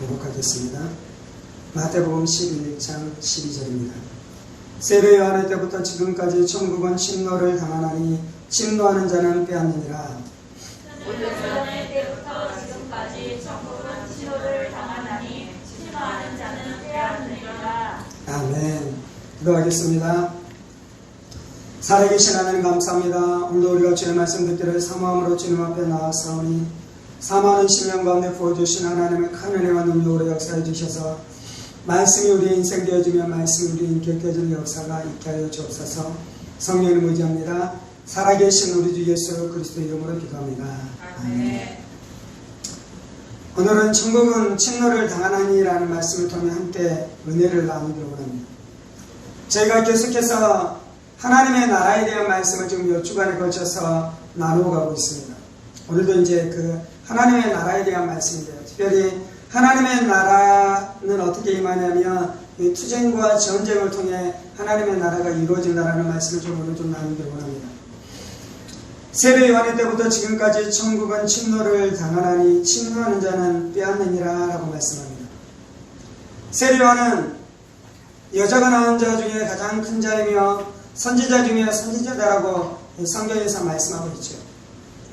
교독하겠습니다. 마태복음 11장 12절입니다. 세례 요한의 때부터 지금까지 천국은 침노를 당하나니 침노하는 자는 빼앗느니라. 세례 요한의 때부터 지금까지 천국은 침노를 당하나니 침노하는 자는 빼앗느니라. 아멘. 기도하겠습니다. 살아계신 하나님 감사합니다. 오늘도 우리가 주의 말씀 듣기를 사모함으로 주님 앞에 나왔사오니 사모하는 신명 가운데 부어주신 하나님의 큰 은혜와 능력으로 역사해 주셔서 말씀이 우리의 인생 되어주며 말씀이 우리의 인격 되어주는 역사가 있게 하여 주옵소서. 성령을 의지합니다. 살아계신 우리 주 예수 그리스도 이름으로 기도합니다. 아멘. 오늘은 천국은 침노를 당하나니라는 말씀을 통해 함께 은혜를 나누기로 원합니다. 저희가 계속해서 하나님의 나라에 대한 말씀을 지금 몇 주간에 걸쳐서 나누어 가고 있습니다. 오늘도 이제 그 하나님의 나라에 대한 말씀인데요. 특별히 하나님의 나라는 어떻게 임하냐면 이 투쟁과 전쟁을 통해 하나님의 나라가 이루어진다는 말씀을 좀 오늘 좀 나누기로 원합니다. 세례 요한의 때부터 지금까지 천국은 침노를 당하나니 침노하는 자는 빼앗느니라 라고 말씀합니다. 세례 요한은 여자가 낳은 자 중에 가장 큰 자이며 선지자 중에 선지자다라고 성경에서 말씀하고 있죠.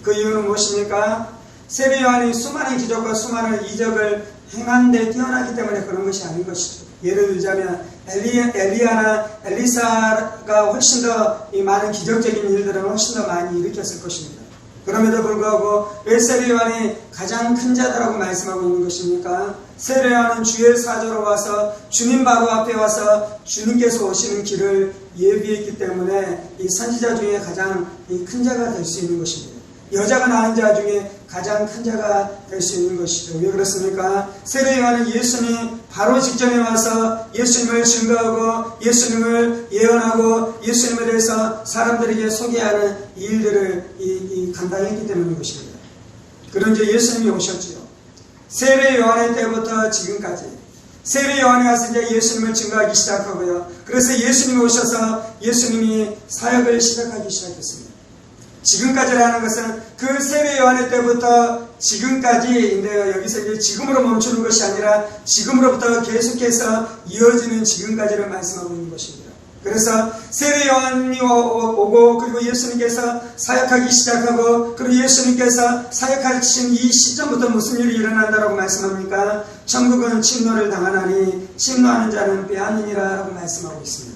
그 이유는 무엇입니까? 세례 요한이 수많은 기적과 수많은 이적을 행한 데 뛰어나기 때문에 그런 것이 아닌 것이죠. 예를 들자면 엘리야나 엘리사가 훨씬 더 이 많은 기적적인 일들을 훨씬 더 많이 일으켰을 것입니다. 그럼에도 불구하고 왜 세례 요한이 가장 큰 자다라고 말씀하고 있는 것입니까? 세례 요한은 주의 사자로 와서 주님 바로 앞에 와서 주님께서 오시는 길을 예비했기 때문에 이 선지자 중에 가장 큰 자가 될 수 있는 것입니다. 여자가 낳은 자 중에 가장 큰 자가 될 수 있는 것이죠. 왜 그렇습니까? 세례 요한은 예수님 바로 직전에 와서 예수님을 증거하고 예수님을 예언하고 예수님에 대해서 사람들에게 소개하는 일들을 감당했기 때문인 것입니다. 그런데 예수님이 오셨지요. 세례 요한의 때부터 지금까지 세례 요한이 와서 이제 예수님을 증거하기 시작하고요. 그래서 예수님이 오셔서 예수님이 사역을 시작하기 시작했습니다. 지금까지라는 것은 그 세례 요한의 때부터 지금까지인데요. 여기서 이제 지금으로 멈추는 것이 아니라 지금으로부터 계속해서 이어지는 지금까지를 말씀하고 있는 것입니다. 그래서 세례 요한이 오고 그리고 예수님께서 사역하기 시작하고 그리고 예수님께서 사역하신 이 시점부터 무슨 일이 일어난다라고 말씀합니까? 천국은 침노를 당하나니 침노하는 자는 빼앗느니라 라고 말씀하고 있습니다.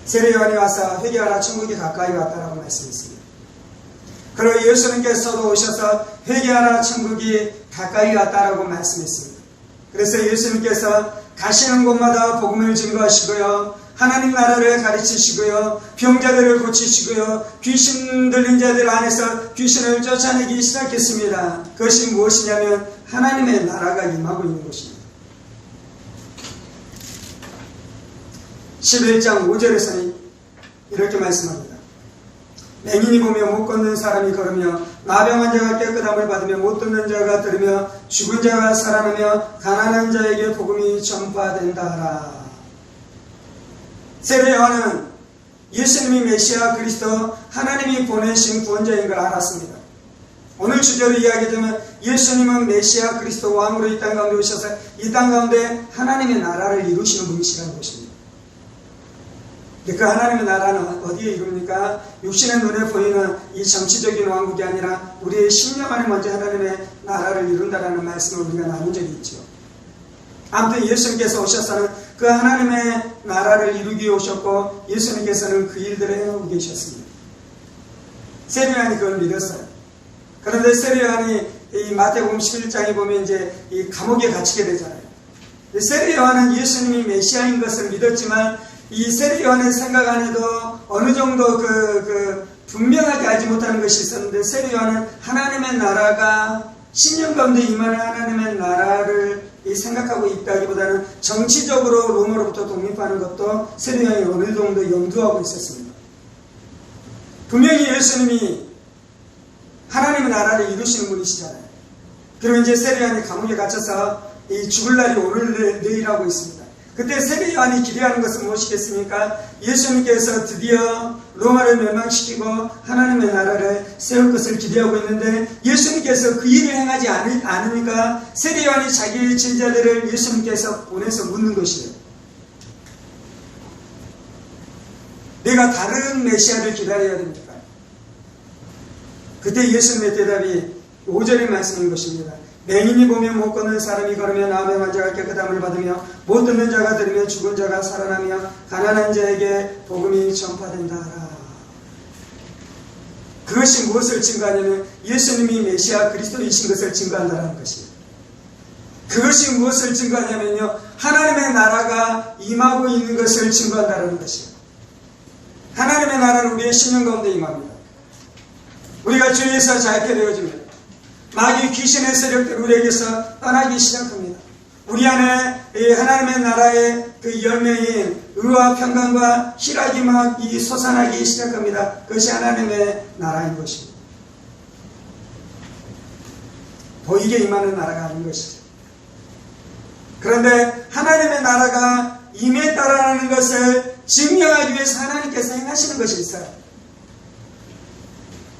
세례 요한이 와서 회개하라 천국이 가까이 왔다라고 말씀했습니다. 그리고 예수님께서도 오셔서 회개하라 천국이 가까이 왔다라고 말씀했습니다. 그래서 예수님께서 가시는 곳마다 복음을 증거하시고요. 하나님 나라를 가르치시고요. 병자들을 고치시고요. 귀신 들린 자들 안에서 귀신을 쫓아내기 시작했습니다. 그것이 무엇이냐면 하나님의 나라가 임하고 있는 것입니다. 11장 5절에서는 이렇게 말씀합니다. 맹인이 보며 못 걷는 사람이 걸으며 나병한 자가 깨끗함을 받으며 못 듣는 자가 들으며 죽은 자가 살아나며 가난한 자에게 복음이 전파된다 하라. 세례 요한은 예수님이 메시아 그리스도 하나님이 보내신 구원자인 걸 알았습니다. 오늘 주제로 이야기하자면 예수님은 메시아 그리스도 왕으로 이 땅 가운데 오셔서 이 땅 가운데 하나님의 나라를 이루시는 분이시라는 것입니다. 그 하나님의 나라는 어디에 이룹니까? 육신의 눈에 보이는 이 정치적인 왕국이 아니라 우리의 심령 안에 먼저 하나님의 나라를 이룬다라는 말씀을 우리가 나눈 적이 있죠. 아무튼 예수님께서 오셔서는 그 하나님의 나라를 이루기 위해 오셨고 예수님께서는 그 일들을 해오고 계셨습니다. 세례 요한이 그걸 믿었어요. 그런데 세례 요한이 이 마태복음 11장에 보면 이제 이 감옥에 갇히게 되잖아요. 세례 요한은 예수님이 메시아인 것을 믿었지만 이 세례 요한의 생각 안에도 어느 정도 분명하게 알지 못하는 것이 있었는데 세례 요한은 하나님의 나라가 신령 가운데 임하는 하나님의 나라를 생각하고 있다기보다는 정치적으로 로마로부터 독립하는 것도 세례 요한이 어느 정도 염두하고 있었습니다. 분명히 예수님이 하나님의 나라를 이루시는 분이시잖아요. 그리고 이제 세례 요한이 감옥에 갇혀서 이 죽을 날이 오늘 내일하고 있습니다. 그때 세례 요한이 기대하는 것은 무엇이겠습니까? 예수님께서 드디어 로마를 멸망시키고 하나님의 나라를 세울 것을 기대하고 있는데 예수님께서 그 일을 행하지 않으니까 세례 요한이 자기의 제자들을 예수님께서 보내서 묻는 것이에요. 내가 다른 메시아를 기다려야 됩니까? 그때 예수님의 대답이 5절의 말씀인 것입니다. 맹인이 보면 못 걷는 사람이 걸으면 암의 환자가 깨끗함을 받으며 못 듣는 자가 들으면 죽은 자가 살아나며 가난한 자에게 복음이 전파된다 하라. 그것이 무엇을 증거하냐면 예수님이 메시아 그리스도이신 것을 증거한다는 것이에요. 그것이 무엇을 증거하냐면요, 하나님의 나라가 임하고 있는 것을 증거한다는 것이에요. 하나님의 나라는 우리의 심령 가운데 임합니다. 우리가 주에서 자유케 되어집니다. 마귀 귀신의 세력들 우리에게서 떠나기 시작합니다. 우리 안에 하나님의 나라의 그 열매인 의와 평강과 희락이 막 솟아나기 시작합니다. 그것이 하나님의 나라인 것입니다. 보이게 임하는 나라가 아닌 것이죠. 그런데 하나님의 나라가 임했다라는 것을 증명하기 위해서 하나님께서 행하시는 것이 있어요.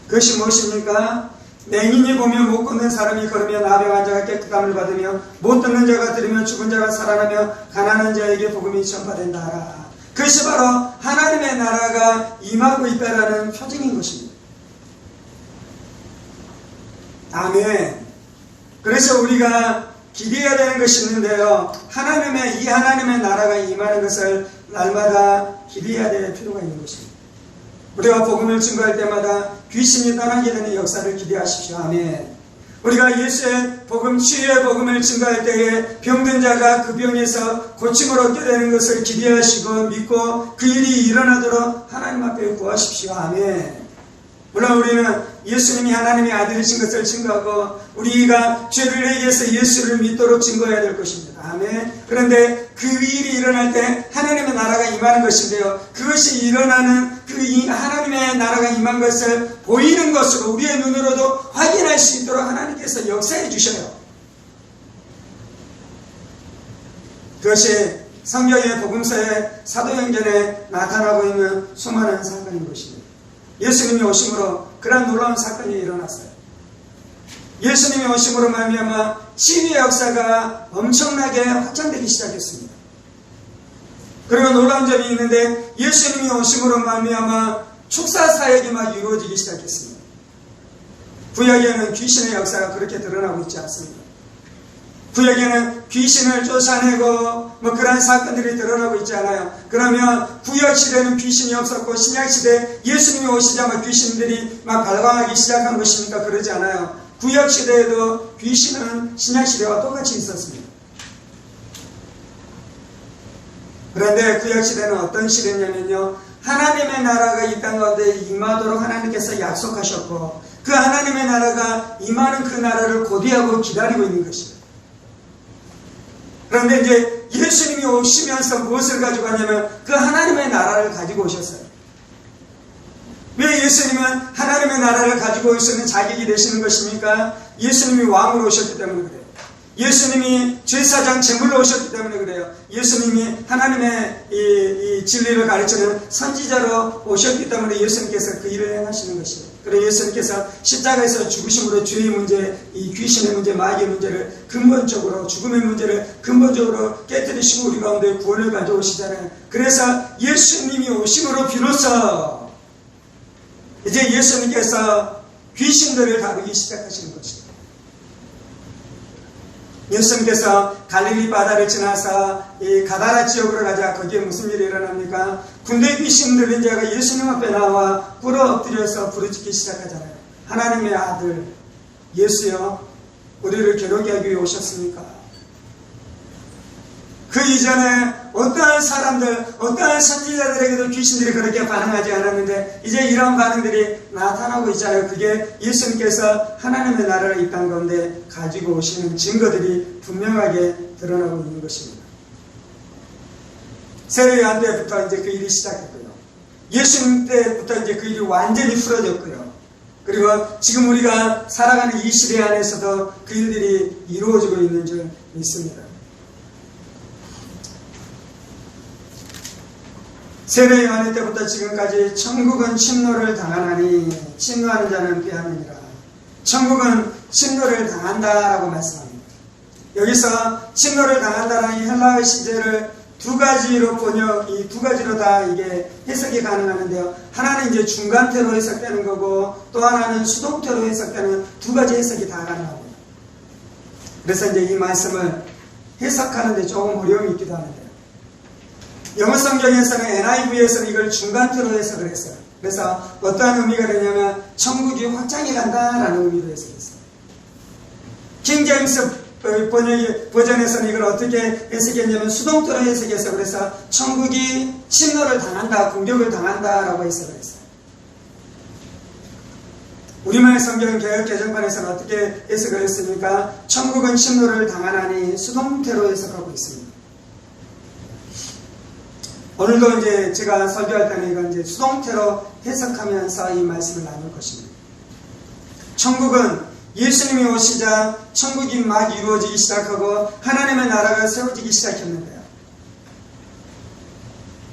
그것이 무엇입니까? 맹인이 보면 못 걷는 사람이 걸으면 암의 환자가 깨끗함을 받으며 못 듣는 자가 들으면 죽은 자가 살아나며 가난한 자에게 복음이 전파된다 하라. 그것이 바로 하나님의 나라가 임하고 있다라는 표징인 것입니다. 아멘. 그래서 우리가 기대해야 되는 것이 있는데요, 이 하나님의 나라가 임하는 것을 날마다 기대해야 될 필요가 있는 것입니다. 우리가 복음을 증거할 때마다 귀신이 떠나게 되는 역사를 기대하십시오. 아멘. 우리가 예수의 복음, 치유의 복음을 증거할 때에 병든 자가 그 병에서 고침을 얻게 되는 것을 기대하시고 믿고 그 일이 일어나도록 하나님 앞에 구하십시오. 아멘. 물론 우리는 예수님이 하나님의 아들이신 것을 증거하고 우리가 죄를 해결해서 예수를 믿도록 증거해야 될 것입니다. 아멘. 그런데 그 일이 일어날 때 하나님의 나라가 임하는 것인데요, 그것이 일어나는 그 하나님의 나라가 임한 것을 보이는 것으로 우리의 눈으로도 확인할 수 있도록 하나님께서 역사해 주셔요. 그것이 성경의 복음서의 사도행전에 나타나고 있는 수많은 사건인 것입니다. 예수님이 오심으로 그런 놀라운 사건이 일어났어요. 예수님이 오심으로 말미암아 치유의 역사가 엄청나게 확장되기 시작했습니다. 그리고 놀라운 점이 있는데 예수님이 오심으로 말미암아 축사 사역이 막 이루어지기 시작했습니다. 구약에는 귀신의 역사가 그렇게 드러나고 있지 않습니다. 구약에는 귀신을 쫓아내고 그런 사건들이 드러나고 있지 않아요. 그러면 구약시대는 귀신이 없었고 신약시대 예수님이 오시자마자 귀신들이 막 발광하기 시작한 것입니까? 그러지 않아요. 구약시대에도 귀신은 신약시대와 똑같이 있었습니다. 그런데 구약시대는 어떤 시대냐면요, 하나님의 나라가 이 땅 가운데 임하도록 하나님께서 약속하셨고 그 하나님의 나라가 임하는 그 나라를 고대하고 기다리고 있는 것입니다. 그런데 이제 예수님이 오시면서 무엇을 가지고 왔냐면 그 하나님의 나라를 가지고 오셨어요. 왜 예수님은 하나님의 나라를 가지고 오시는 자격이 되시는 것입니까? 예수님이 왕으로 오셨기 때문에 그래요. 예수님이 제사장 제물로 오셨기 때문에 그래요. 예수님이 하나님의 이 진리를 가르치는 선지자로 오셨기 때문에 예수님께서 그 일을 행하시는 것이에요. 그래서 예수님께서 십자가에서 죽으심으로 죄의 문제, 이 귀신의 문제, 마귀의 문제를 근본적으로, 죽음의 문제를 근본적으로 깨뜨리시고 우리 가운데 구원을 가져오시잖아요. 그래서 예수님이 오심으로 비로소 이제 예수님께서 귀신들을 다루기 시작하시는 것입니다. 예수님께서 갈릴리 바다를 지나서 이 가다라 지역으로 가자. 거기에 무슨 일이 일어납니까? 군대 귀신 들린 자가 예수님 앞에 나와 꿇어 엎드려서 부르짖기 시작하잖아요. 하나님의 아들 예수여, 우리를 괴롭게 하기 위해 오셨습니까? 그 이전에 어떠한 사람들, 어떠한 선지자들에게도 귀신들이 그렇게 반응하지 않았는데 이제 이런 반응들이 나타나고 있잖아요. 그게 예수님께서 하나님의 나라를 이 땅 가운데 가지고 오시는 증거들이 분명하게 드러나고 있는 것입니다. 세례 요한 때부터 이제 그 일이 시작했고요. 예수님 때부터 이제 그 일이 완전히 풀어졌고요. 그리고 지금 우리가 살아가는 이 시대 안에서도 그 일들이 이루어지고 있는 줄 믿습니다. 세례 요한의 때부터 지금까지 천국은 침노를 당하나니 침노하는 자는 피하느니라. 천국은 침노를 당한다라고 말씀합니다. 여기서 침노를 당한다라는 이 헬라어 시제를 두 가지로 이 두 가지로 다 이게 해석이 가능하는데요. 하나는 이제 중간태로 해석되는 거고 또 하나는 수동태로 해석되는 두 가지 해석이 다 가능합니다. 그래서 이제 이 말씀을 해석하는데 조금 어려움이 있기도 하는데요. 영어 성경에서는 NIV에서는 이걸 중간태로 해석을 했어요. 그래서 어떠한 의미가 되냐면 천국이 확장해 간다라는 의미로 해석했어요. 킹 제임스 버전에서는 이걸 어떻게 해석했냐면 수동태로 해석해서 그래서 천국이 침노를 당한다, 공격을 당한다라고 해석을 했어요. 우리말 성경 개혁 개정판에서는 어떻게 해석을 했습니까? 천국은 침노를 당하나니 수동태로 해석하고 있습니다. 오늘도 이제 제가 설교할 때는 이건 이제 수동태로 해석하면서 이 말씀을 나눌 것입니다. 천국은 예수님이 오시자 천국이 막 이루어지기 시작하고 하나님의 나라가 세워지기 시작했는데요.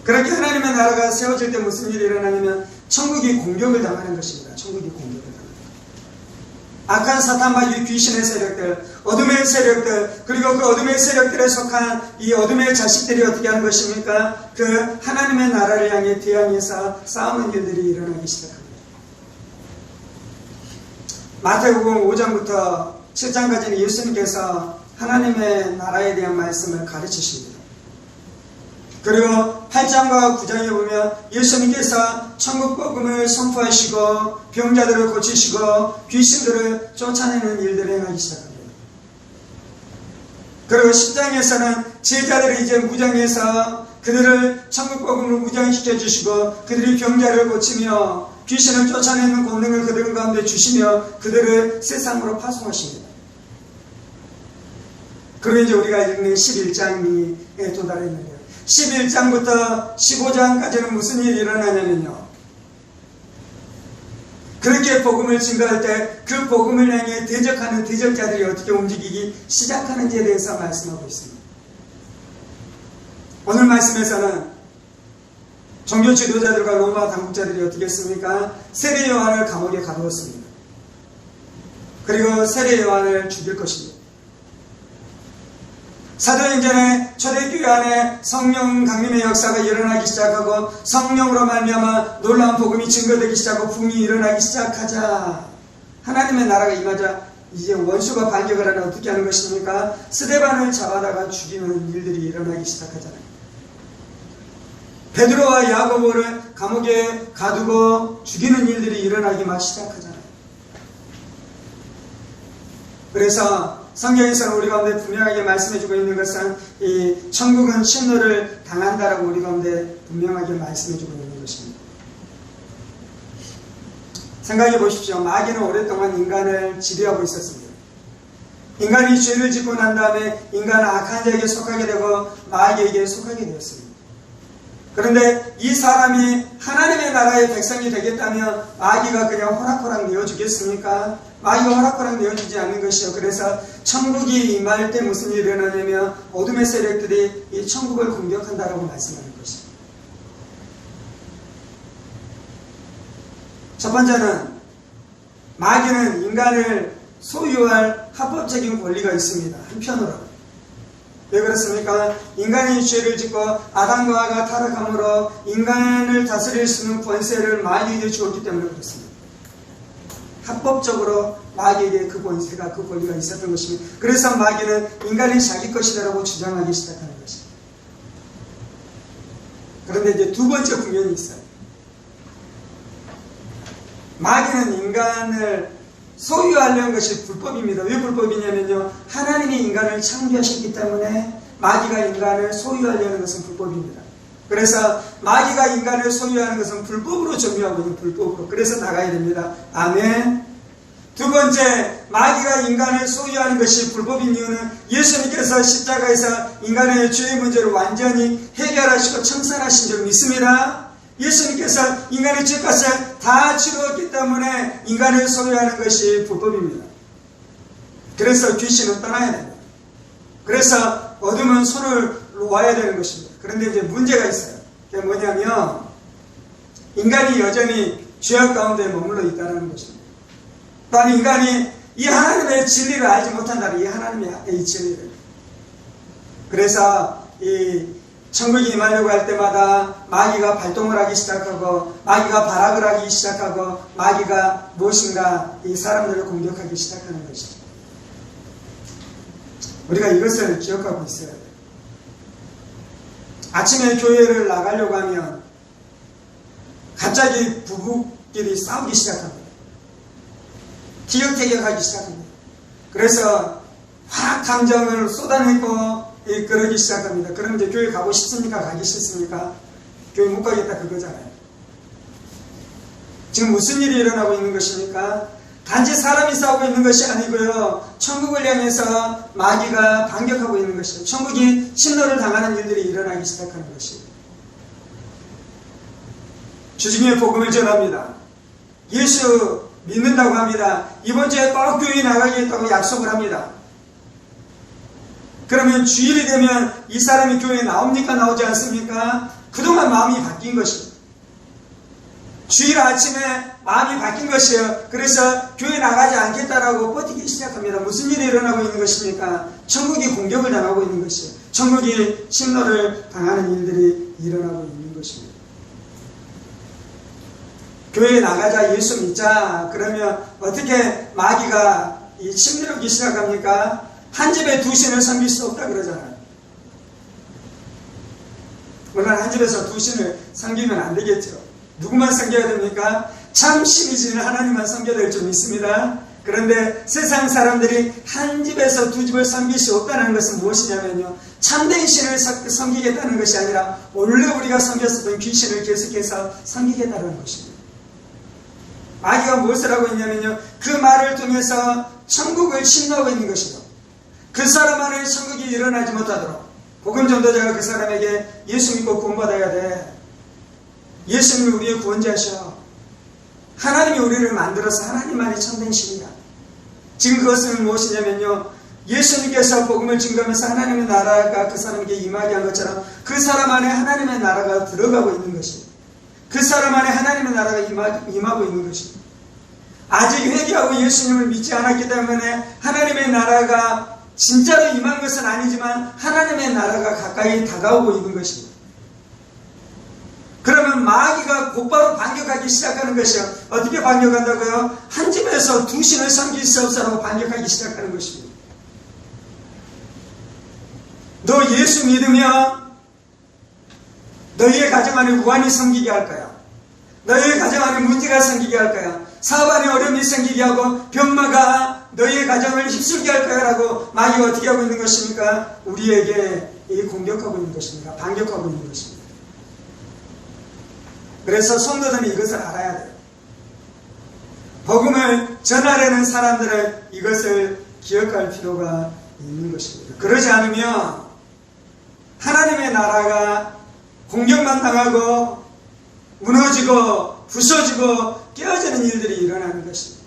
그렇게 하나님의 나라가 세워질 때 무슨 일이 일어나냐면 천국이 공격을 당하는 것입니다. 천국이 공격을 당하는 것. 악한 사탄과 귀신의 세력들, 어둠의 세력들, 그리고 그 어둠의 세력들에 속한 이 어둠의 자식들이 어떻게 하는 것입니까? 그 하나님의 나라를 향해 대항해서 싸우는 일들이 일어나기 시작합니다. 마태복음 5장부터 7장까지는 예수님께서 하나님의 나라에 대한 말씀을 가르치십니다. 그리고 8장과 9장에 보면 예수님께서 천국 복음을 선포하시고 병자들을 고치시고 귀신들을 쫓아내는 일들을 행하기 시작합니다. 그리고 10장에서는 제자들이 이제 무장해서 그들을 천국 복음으로 무장시켜 주시고 그들이 병자를 고치며 귀신을 쫓아내는 권능을 그들 가운데 주시며 그들을 세상으로 파송하십니다. 그리고 이제 우리가 읽는 11장에 도달했는데요. 11장부터 15장까지는 무슨 일이 일어나냐면요. 그렇게 복음을 증거할 때 그 복음을 향해 대적하는 대적자들이 어떻게 움직이기 시작하는지에 대해서 말씀하고 있습니다. 오늘 말씀에서는 종교 지도자들과 로마 당국자들이 어떻게 했습니까? 세례 요한을 감옥에 가두었습니다. 그리고 세례 요한을 죽일 것입니다. 사도행전에 초대교회 안에 성령 강림의 역사가 일어나기 시작하고 성령으로 말미암아 놀라운 복음이 증거되기 시작하고 붐이 일어나기 시작하자 하나님의 나라가 임하자 이제 원수가 반격을 하면 어떻게 하는 것입니까? 스데반을 잡아다가 죽이는 일들이 일어나기 시작하잖아요. 베드로와 야고보를 감옥에 가두고 죽이는 일들이 일어나기 막 시작하잖아요. 그래서 성경에서는 우리 가운데 분명하게 말씀해주고 있는 것은 이 천국은 침노를 당한다라고 우리 가운데 분명하게 말씀해주고 있는 것입니다. 생각해 보십시오. 마귀는 오랫동안 인간을 지배하고 있었습니다. 인간이 죄를 짓고 난 다음에 인간은 악한 자에게 속하게 되고 마귀에게 속하게 되었습니다. 그런데 이 사람이 하나님의 나라의 백성이 되겠다면 마귀가 그냥 호락호락 내어주겠습니까? 마귀가 호락호락 내어주지 않는 것이요. 그래서 천국이 임할 때 무슨 일이 일어나냐면 어둠의 세력들이 이 천국을 공격한다라고 말씀하는 것입니다. 첫 번째는 마귀는 인간을 소유할 합법적인 권리가 있습니다. 한편으로. 왜 그렇습니까? 인간이 죄를 짓고 아담과 하와가 타락함으로 인간을 다스릴 수 있는 권세를 마귀에게 주었기 때문에 그렇습니다. 합법적으로 마귀에게 그 권세가 그 권리가 있었던 것입니다. 그래서 마귀는 인간이 자기 것이다라고 주장하기 시작하는 것입니다. 그런데 이제 두 번째 국면이 있어요. 마귀는 인간을 소유하려는 것이 불법입니다. 왜 불법이냐면요. 하나님이 인간을 창조하셨기 때문에 마귀가 인간을 소유하려는 것은 불법입니다. 그래서 마귀가 인간을 소유하는 것은 불법으로 정의하고 있는 불법으로. 그래서 나가야 됩니다. 아멘. 두 번째, 마귀가 인간을 소유하는 것이 불법인 이유는 예수님께서 십자가에서 인간의 죄의 문제를 완전히 해결하시고 청산하신 줄 믿습니다. 예수님께서 인간의 죄값을 다 치루었기 때문에 인간을 소유하는 것이 불법입니다. 그래서 귀신은 떠나야 됩니다. 그래서 어둠은 손을 놓아야 되는 것입니다. 그런데 이제 문제가 있어요. 그게 뭐냐면 인간이 여전히 죄악 가운데 머물러 있다는 것입니다. 또한 인간이 이 하나님의 진리를 알지 못한다는 이 하나님의 이 진리를. 그래서 이 천국이 임하려고 할 때마다 마귀가 발동을 하기 시작하고 마귀가 발악을 하기 시작하고 마귀가 무엇인가 이 사람들을 공격하기 시작하는 것이죠. 우리가 이것을 기억하고 있어야 돼요. 아침에 교회를 나가려고 하면 갑자기 부부끼리 싸우기 시작합니다. 티격태격하기 시작합니다. 그래서 확 감정을 쏟아내고 그러기 시작합니다. 그럼 이제 교회 가고 싶습니까? 가기 싫습니까? 교회 못 가겠다 그거잖아요. 지금 무슨 일이 일어나고 있는 것입니까? 단지 사람이 싸우고 있는 것이 아니고요. 천국을 향해서 마귀가 반격하고 있는 것이에요. 천국이 침노를 당하는 일들이 일어나기 시작하는 것이에요. 주중에 복음을 전합니다. 예수 믿는다고 합니다. 이번 주에 꼭 교회 나가겠다고 약속을 합니다. 그러면 주일이 되면 이 사람이 교회에 나옵니까? 나오지 않습니까? 그동안 마음이 바뀐 것입니다. 주일 아침에 마음이 바뀐 것이에요. 그래서 교회 나가지 않겠다라고 버티기 시작합니다. 무슨 일이 일어나고 있는 것입니까? 천국이 공격을 당하고 있는 것이에요. 천국이 침노를 당하는 일들이 일어나고 있는 것입니다. 교회에 나가자, 예수 믿자. 그러면 어떻게 마귀가 이 침노하기 시작합니까? 한 집에 두 신을 섬길 수 없다 그러잖아요. 물론 한 집에서 두 신을 섬기면 안 되겠죠. 누구만 섬겨야 됩니까? 참 신이신 하나님만 섬겨야 될 줄 믿습니다. 그런데 세상 사람들이 한 집에서 두 집을 섬길 수 없다는 것은 무엇이냐면요. 참된 신을 섬기겠다는 것이 아니라 원래 우리가 섬겼었던 귀신을 계속해서 섬기겠다는 것입니다. 마귀가 무엇을 하고 있냐면요. 그 말을 통해서 천국을 침노하고 있는 것이죠. 그 사람 안에 천국이 일어나지 못하도록 복음 전도자가 그 사람에게 예수 믿고 구원받아야 돼. 예수님이 우리의 구원자셔. 하나님이 우리를 만들어서 하나님만이 참된 신이야. 지금 그것은 무엇이냐면요. 예수님께서 복음을 증거하면서 하나님의 나라가 그 사람에게 임하게 한 것처럼 그 사람 안에 하나님의 나라가 들어가고 있는 것입니다. 그 사람 안에 하나님의 나라가 임하고 있는 것입니다. 아직 회개하고 예수님을 믿지 않았기 때문에 하나님의 나라가 진짜로 임한 것은 아니지만 하나님의 나라가 가까이 다가오고 있는 것입니다. 그러면 마귀가 곧바로 반격하기 시작하는 것이요. 어떻게 반격한다고요? 한 집에서 두 신을 섬길 수 없어라고 반격하기 시작하는 것입니다. 너 예수 믿으면 너희의 가정 안에 우환이 생기게 할 거야. 너희의 가정 안에 문제가 생기게 할 거야. 사업 안에 어려움이 생기게 하고 병마가 너희의 가정을 휩쓸게 할 거야 라고 마귀가 어떻게 하고 있는 것입니까? 우리에게 공격하고 있는 것입니다. 반격하고 있는 것입니다. 그래서 성도들은 이것을 알아야 돼요. 복음을 전하려는 사람들은 이것을 기억할 필요가 있는 것입니다. 그러지 않으면 하나님의 나라가 공격만 당하고 무너지고 부서지고 깨어지는 일들이 일어나는 것입니다.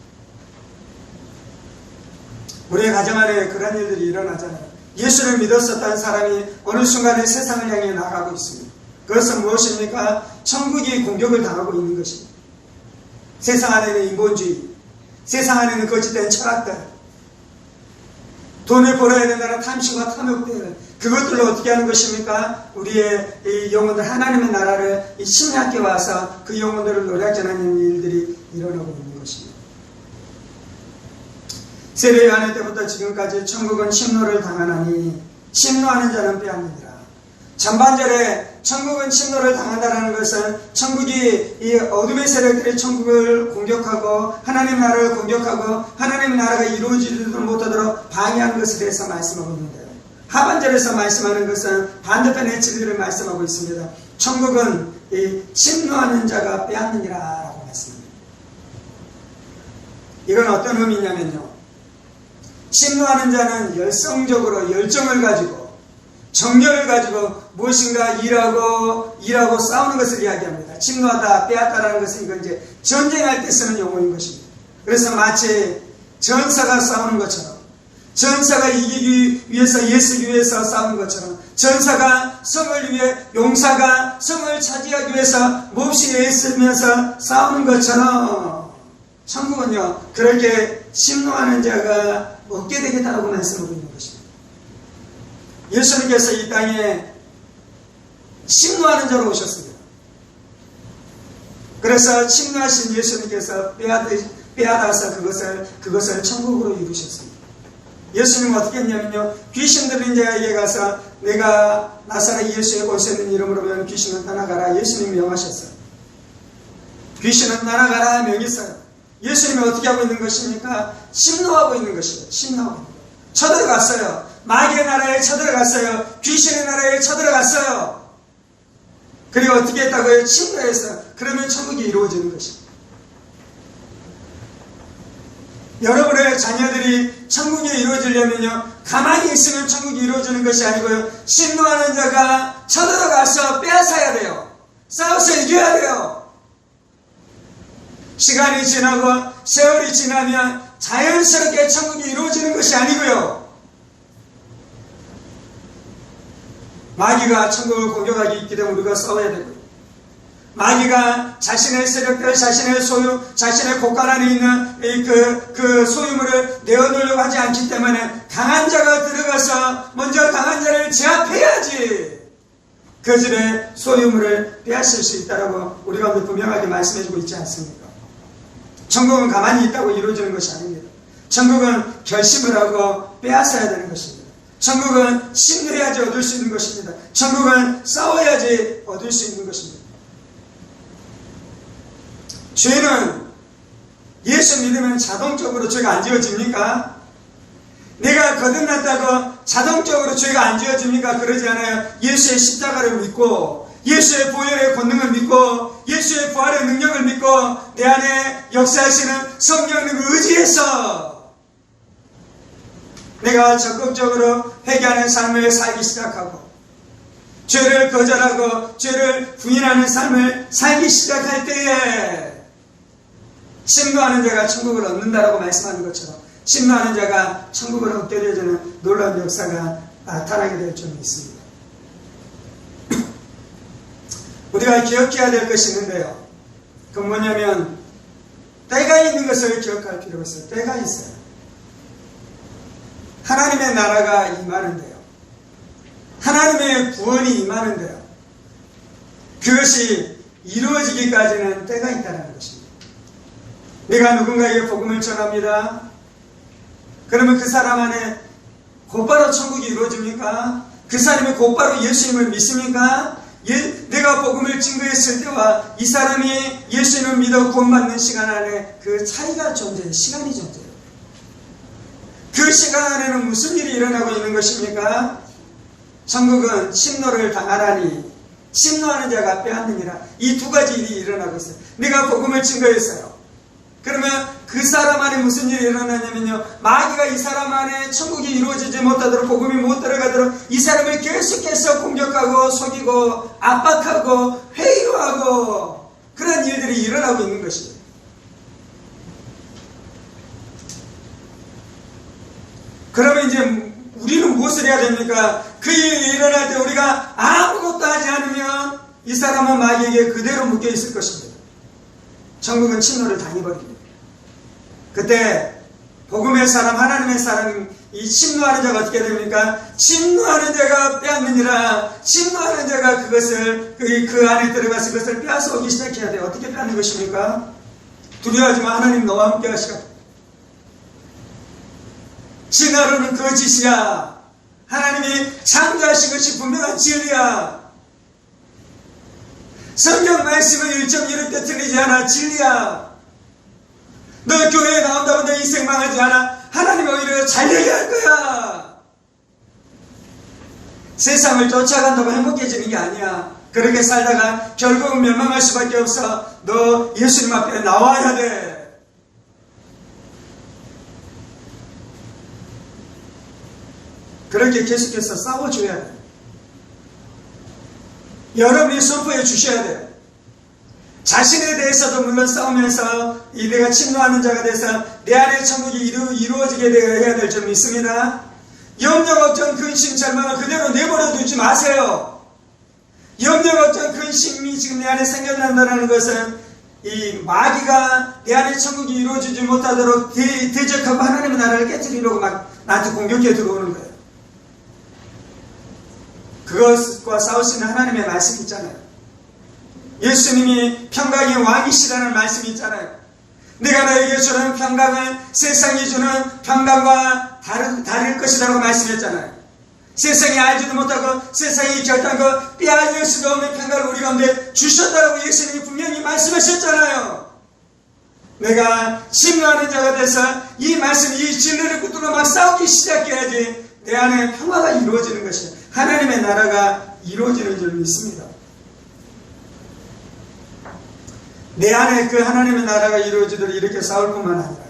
우리의 가정 안에 그런 일들이 일어나잖아요. 예수를 믿었었던 사람이 어느 순간에 세상을 향해 나가고 있습니다. 그것은 무엇입니까? 천국이 공격을 당하고 있는 것입니다. 세상 안에는 인본주의, 세상 안에는 거짓된 철학들, 돈을 벌어야 된다는 탐심과 탐욕들, 그것들로 어떻게 하는 것입니까? 우리의 이 영혼들, 하나님의 나라를 이 신약에 와서 그 영혼들을 노략전하는 일들이 일어나고 있는 것입니다. 세례 요한의 때부터 지금까지 천국은 침노를 당하나니 침노하는 자는 빼앗느니라. 전반절에 천국은 침노를 당한다는 것은 천국이 이 어둠의 세력들이 천국을 공격하고 하나님의 나라를 공격하고 하나님의 나라가 이루어지지도 못하도록 방해하는 것에 대해서 말씀하고 있는데요. 하반절에서 말씀하는 것은 반대편의 진리를 말씀하고 있습니다. 천국은 이 침노하는 자가 빼앗느니라 라고 말씀합니다. 이건 어떤 의미냐면요. 침노하는 자는 열성적으로 열정을 가지고 정열을 가지고 무엇인가 일하고 싸우는 것을 이야기합니다. 침노하다, 빼앗다라는 것은 이건 이제 전쟁할 때 쓰는 용어인 것입니다. 그래서 마치 전사가 싸우는 것처럼 전사가 이기기 위해서 예수기 위해서 싸우는 것처럼, 전사가 성을 위해, 용사가 성을 차지하기 위해서 몹시 애쓰면서 싸우는 것처럼 천국은요 그렇게 심노하는 자가 없게 되겠다고 말씀하고 있는 것입니다. 예수님께서 이 땅에 심노하는 자로 오셨습니다. 그래서 심노하신 예수님께서 빼앗아서 그것을 천국으로 이루셨습니다. 예수님은 어떻게 했냐면요, 귀신 들린 자에게 가서 내가 나사렛 예수의 권세 있는 이름으로 면 귀신은 떠나가라, 예수님이 명하셨어요. 귀신은 떠나가라 명했어요. 예수님이 어떻게 하고 있는 것입니까? 심노하고 있는 것이에요. 심노하고 있는 거예요. 쳐들어갔어요. 마귀의 나라에 쳐들어갔어요. 귀신의 나라에 쳐들어갔어요. 그리고 어떻게 했다고요? 침노했어요. 그러면 천국이 이루어지는 것입니다. 여러분의 자녀들이 천국이 이루어지려면요, 가만히 있으면 천국이 이루어지는 것이 아니고요, 심노하는 자가 쳐들어가서 빼앗아야 돼요. 싸워서 이겨야 돼요. 시간이 지나고 세월이 지나면 자연스럽게 천국이 이루어지는 것이 아니고요, 마귀가 천국을 공격하기 있기 때문에 우리가 싸워야 되고요, 마귀가 자신의 세력들, 자신의 소유, 자신의 곳간 안에 있는 그 소유물을 내어놓으려고 하지 않기 때문에 강한 자가 들어가서 먼저 강한 자를 제압해야지 그 집의 소유물을 빼앗을 수 있다라고 우리 가운데 분명하게 말씀해주고 있지 않습니까? 천국은 가만히 있다고 이루어지는 것이 아닙니다. 천국은 결심을 하고 빼앗아야 되는 것입니다. 천국은 심노해야지 얻을 수 있는 것입니다. 천국은 싸워야지 얻을 수 있는 것입니다. 죄는 예수 믿으면 자동적으로 죄가 안 지어집니까? 내가 거듭났다고 자동적으로 죄가 안 지어집니까? 그러지 않아요. 예수의 십자가를 믿고, 예수의 보혈의 권능을 믿고, 예수의 부활의 능력을 믿고, 내 안에 역사하시는 성령님을 의지해서 내가 적극적으로 회개하는 삶을 살기 시작하고, 죄를 거절하고 죄를 부인하는 삶을 살기 시작할 때에 심노하는 자가 천국을 얻는다라고 말씀하는 것처럼 심노하는 자가 천국을 얻게 되어지는 놀라운 역사가 나타나게 될 점이 있습니다. 우리가 기억해야 될 것이 있는데요, 그건 뭐냐면 때가 있는 것을 기억할 필요가 있어요. 때가 있어요. 하나님의 나라가 임하는데요, 하나님의 구원이 임하는데요, 그것이 이루어지기까지는 때가 있다는 것입니다. 내가 누군가에게 복음을 전합니다. 그러면 그 사람 안에 곧바로 천국이 이루어집니까? 그 사람이 곧바로 예수님을 믿습니까? 내가 복음을 증거했을 때와 이 사람이 예수님을 믿어 구원받는 시간 안에 그 차이가 존재해요. 시간이 존재해요. 그 시간 안에는 무슨 일이 일어나고 있는 것입니까? 천국은 심노를 당하나니 심노하는 자가 빼앗느니라. 이 두 가지 일이 일어나고 있어요. 내가 복음을 증거했어요. 그러면 그 사람 안에 무슨 일이 일어나냐면요, 마귀가 이 사람 안에 천국이 이루어지지 못하도록, 복음이 못 들어가도록 이 사람을 계속해서 공격하고 속이고 압박하고 회유하고 그런 일들이 일어나고 있는 것이에요. 그러면 이제 우리는 무엇을 해야 됩니까? 그 일이 일어날 때 우리가 아무것도 하지 않으면 이 사람은 마귀에게 그대로 묶여 있을 것입니다. 천국은 침노를 당해버립니다. 그때 복음의 사람, 하나님의 사람, 이 침노하는 자가 어떻게 됩니까? 침노하는 자가 빼앗느니라. 침노하는 자가 그것을 그 안에 들어가서 그것을 빼앗아 오기 시작해야 돼요. 어떻게 빼앗는 것입니까? 두려워하지 마. 하나님 너와 함께 하시라. 진화로는 거짓이야. 하나님이 창조하신 것이 분명한 진리야. 성경 말씀은 1.1대 틀리지 않아. 진리야. 너 교회에 나온다고 너 인생 망하지 않아. 하나님이 오히려 잘 얘기할 거야. 세상을 쫓아간다고 행복해지는 게 아니야. 그렇게 살다가 결국은 멸망할 수밖에 없어. 너 예수님 앞에 나와야 돼. 그렇게 계속해서 싸워줘야 돼. 여러분이 선포해 주셔야 돼. 자신에 대해서도 물론 싸우면서 이 내가 침노하는 자가 돼서 내 안에 천국이 이루어지게 해야 될 줄 믿습니다. 염려, 걱정, 근심, 절망을 그대로 내버려 두지 마세요. 염려, 걱정, 근심이 지금 내 안에 생겨난다는 것은 이 마귀가 내 안에 천국이 이루어지지 못하도록 대적하고 하나님의 나라를 깨뜨리려고 막 나한테 공격해 들어오는 거예요. 그것과 싸울 수 있는 하나님의 말씀이 있잖아요. 예수님이 평강의 왕이시라는 말씀이 있잖아요. 내가 너에게 주는 평강은 세상이 주는 평강과 다를 것이라고 말씀했잖아요. 세상이 알지도 못하고 세상이 결단코 빼앗을 수도 없는 평강을 우리 가운데 주셨다고 예수님이 분명히 말씀하셨잖아요. 내가 침노하는 자가 돼서 이 말씀, 이 진리를 붙들고 막 싸우기 시작해야지 내 안에 평화가 이루어지는 것이에요. 하나님의 나라가 이루어지는 줄 믿습니다. 내 안에 그 하나님의 나라가 이루어지도록 이렇게 싸울 뿐만 아니라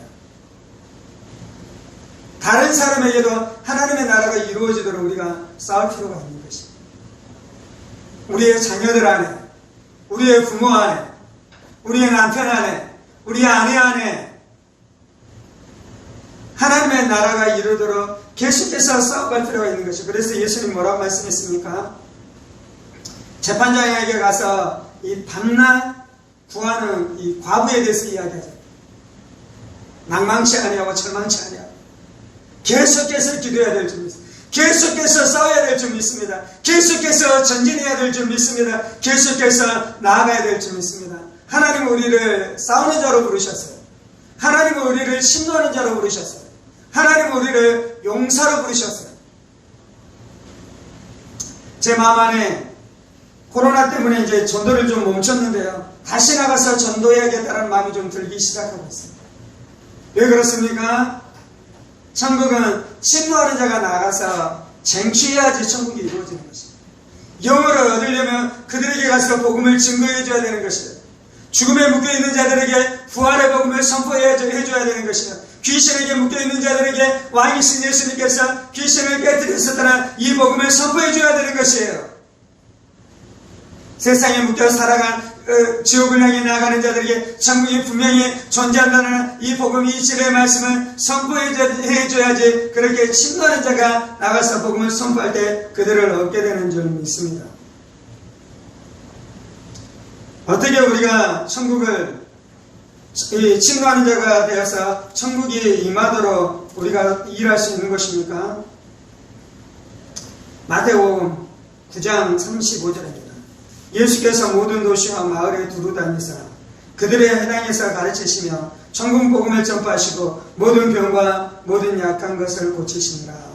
다른 사람에게도 하나님의 나라가 이루어지도록 우리가 싸울 필요가 있는 것입니다. 우리의 자녀들 안에, 우리의 부모 안에, 우리의 남편 안에, 우리의 아내 안에 하나님의 나라가 이루도록 계속해서 싸워갈 필요가 있는 것이죠. 그래서 예수님 뭐라고 말씀했습니까? 재판장에게 가서 이 밤낮 구하는 이 과부에 대해서 이야기하죠. 낭망치 아니하고 절망치 아니하고 계속해서 기도해야 될 줄 믿습니다. 계속해서 싸워야 될 줄 믿습니다. 계속해서 전진해야 될 줄 믿습니다. 계속해서 나아가야 될 줄 믿습니다. 하나님은 우리를 싸우는 자로 부르셨어요. 하나님은 우리를 침노하는 자로 부르셨어요. 하나님은 우리를 용사로 부르셨어요. 제 마음 안에 코로나 때문에 이제 전도를 좀 멈췄는데요. 다시 나가서 전도해야겠다는 마음이 좀 들기 시작하고 있습니다. 왜 그렇습니까? 천국은 침노하는 자가 나가서 쟁취해야지 천국이 이루어지는 것입니다. 영혼을 얻으려면 그들에게 가서 복음을 증거해줘야 되는 것이에요. 죽음에 묶여있는 자들에게 부활의 복음을 선포해줘야 되는 것이에요. 귀신에게 묶여있는 자들에게 왕이신 예수님께서 귀신을 깨뜨렸었다나 이 복음을 선포해줘야 되는 것이에요. 세상에 묶여 살아간 지옥을 향해 나가는 자들에게 천국이 분명히 존재한다는 이 복음, 이 진리의 말씀을 선포해줘야지 그렇게 침노하는 자가 나가서 복음을 선포할 때 그들을 얻게 되는 줄 믿습니다. 어떻게 우리가 천국을 침노하는 자가 되어서 천국이 임하도록 우리가 일할 수 있는 것입니까? 마태복음 9장 35절입니다. 예수께서 모든 도시와 마을에 두루 다니사 그들의 해당에서 가르치시며 천국 복음을 전파하시고 모든 병과 모든 약한 것을 고치시니라.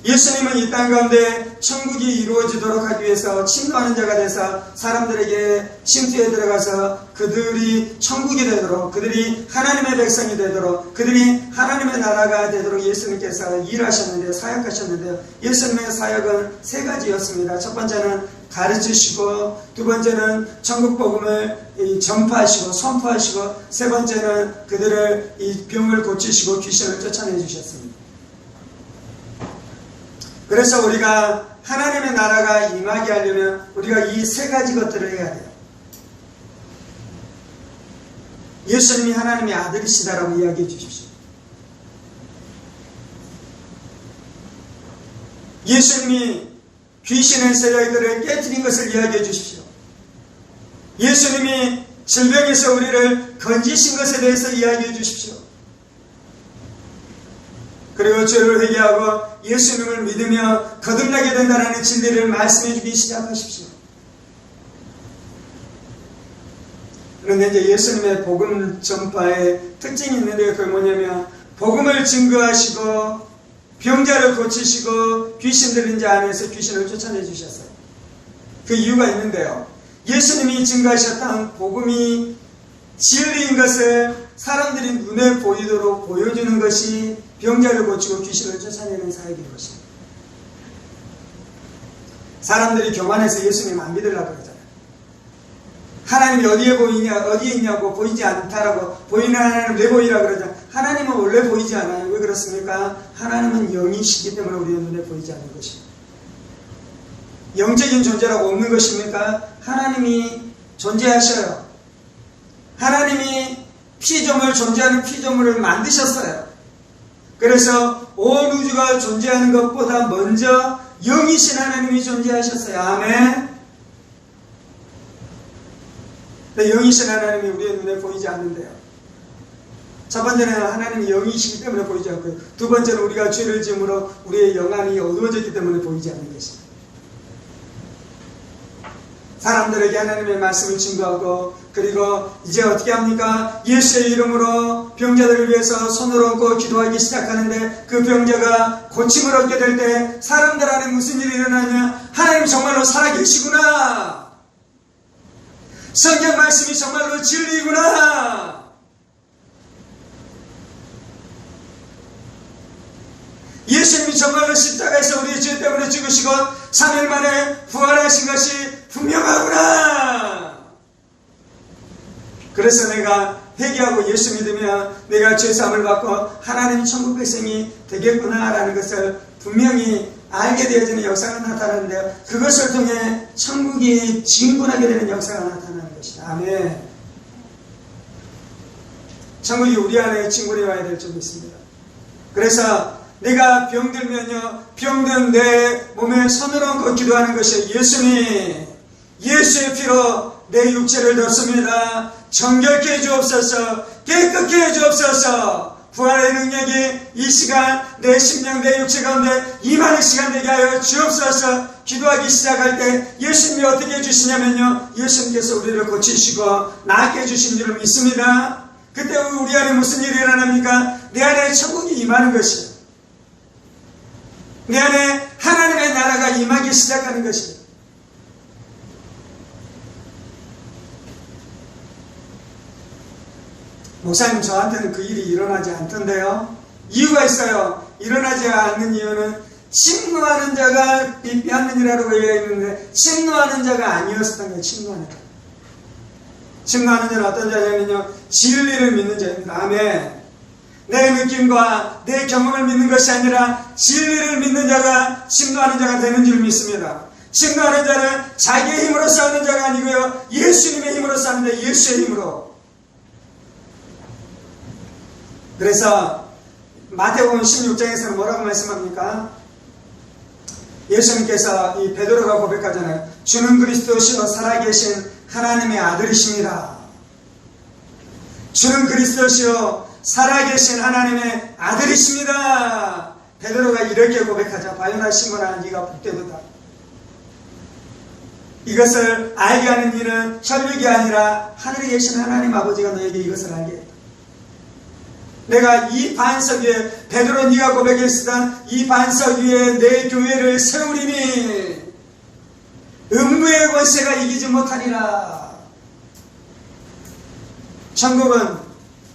예수님은 이 땅 가운데 천국이 이루어지도록 하기 위해서 침노하는 자가 돼서 사람들에게 침투에 들어가서 그들이 천국이 되도록, 그들이 하나님의 백성이 되도록, 그들이 하나님의 나라가 되도록 예수님께서 일하셨는데요, 사역하셨는데요. 예수님의 사역은 세 가지였습니다. 첫 번째는 가르치시고, 두 번째는 천국 복음을 전파하시고 선포하시고, 세 번째는 그들을 이 병을 고치시고 귀신을 쫓아내 주셨습니다. 그래서 우리가 하나님의 나라가 임하게 하려면 우리가 이 세 가지 것들을 해야 돼요. 예수님이 하나님의 아들이시다라고 이야기해 주십시오. 예수님이 귀신의 세력들을 깨뜨린 것을 이야기해 주십시오. 예수님이 질병에서 우리를 건지신 것에 대해서 이야기해 주십시오. 그리고 죄를 회개하고 예수님을 믿으며 거듭나게 된다는 진리를 말씀해 주기 시작하십시오. 그런데 이제 예수님의 복음 전파의 특징이 있는데 그게 뭐냐면 복음을 증거하시고 병자를 고치시고 귀신 들린 자 안에서 귀신을 쫓아내 주셨어요. 그 이유가 있는데요. 예수님이 증거하셨던 복음이 진리인 것을 사람들이 눈에 보이도록 보여주는 것이 병자를 고치고 귀신을 쫓아내는 사역인 것입니다. 사람들이 교만해서 예수님 안 믿으려고 그러잖아요. 하나님이 어디에 보이냐, 어디에 있냐고 보이지 않다라고 보이는 하나님 내보이라고 그러잖아요. 하나님은 원래 보이지 않아요. 왜 그렇습니까? 하나님은 영이시기 때문에 우리의 눈에 보이지 않는 것입니다. 영적인 존재라고 없는 것입니까? 하나님이 존재하셔요. 하나님이 피조물, 존재하는 피조물을 만드셨어요. 그래서 온 우주가 존재하는 것보다 먼저 영이신 하나님이 존재하셨어요. 아멘. 영이신 하나님이 우리의 눈에 보이지 않는데요. 첫 번째는 하나님이 영이시기 때문에 보이지 않고요. 두 번째는 우리가 죄를 지음으로 우리의 영안이 어두워졌기 때문에 보이지 않는 것입니다. 사람들에게 하나님의 말씀을 증거하고, 그리고 이제 어떻게 합니까? 예수의 이름으로 병자들을 위해서 손을 얹고 기도하기 시작하는데, 그 병자가 고침을 얻게 될 때 사람들 안에 무슨 일이 일어나냐? 하나님 정말로 살아계시구나. 성경 말씀이 정말로 진리구나. 예수님이 정말로 십자가에서 우리의 죄 때문에 죽으시고 3일 만에 부활하신 것이 분명하구나. 그래서 내가 회개하고 예수 믿으면 내가 죄사함을 받고 하나님 천국 백성이 되겠구나라는 것을 분명히 알게 되어지는 역사가 나타나는데요. 그것을 통해 천국이 진군하게 되는 역사가 나타나는 것이다. 아멘. 천국이 우리 안에 진군해 와야 될 점이 있습니다. 그래서 내가 병들면요, 병든 내 몸에 손을 얹고 기도하는 것이 예수님, 예수의 피로 내 육체를 덮습니다. 정결케 해주옵소서, 깨끗게 해주옵소서. 부활의 능력이 이 시간 내 심령, 내 육체 가운데 임하는 시간 되게 하여 주옵소서. 기도하기 시작할 때 예수님이 어떻게 해주시냐면요, 예수님께서 우리를 고치시고 낫게 해주신 줄을 믿습니다. 그때 우리 안에 무슨 일이 일어납니까? 내 안에 천국이 임하는 것이에요. 내 안에 하나님의 나라가 임하기 시작하는 것입니다. 목사님, 저한테는 그 일이 일어나지 않던데요. 이유가 있어요. 일어나지 않는 이유는 침노하는 자가 삐삐하느니라고 되어 있는데 침노하는 자가 아니었던 거예요. 침노하는 자. 침노하는 자는 어떤 자냐면요, 진리를 믿는 자입니다. 아멘. 내 느낌과 내 경험을 믿는 것이 아니라 진리를 믿는 자가 침노하는 자가 되는 줄 믿습니다. 침노하는 자는 자기의 힘으로 싸우는 자가 아니고요, 예수님의 힘으로 싸우는데, 예수의 힘으로. 그래서 마태복음 16장에서는 뭐라고 말씀합니까? 예수님께서 이 베드로가 고백하잖아요. 주는 그리스도시요 살아계신 하나님의 아들이십니다. 주는 그리스도시요 살아계신 하나님의 아들이십니다. 베드로가 이렇게 고백하자. 바요나 시몬아, 네가 복되도다. 이것을 알게 하는 이는 혈육이 아니라 하늘에 계신 하나님 아버지가 너에게 이것을 알게 했다. 내가 이 반석 위에, 베드로 네가 고백했으던 이 반석 위에 내 교회를 세우리니 음부의 권세가 이기지 못하리라. 천국은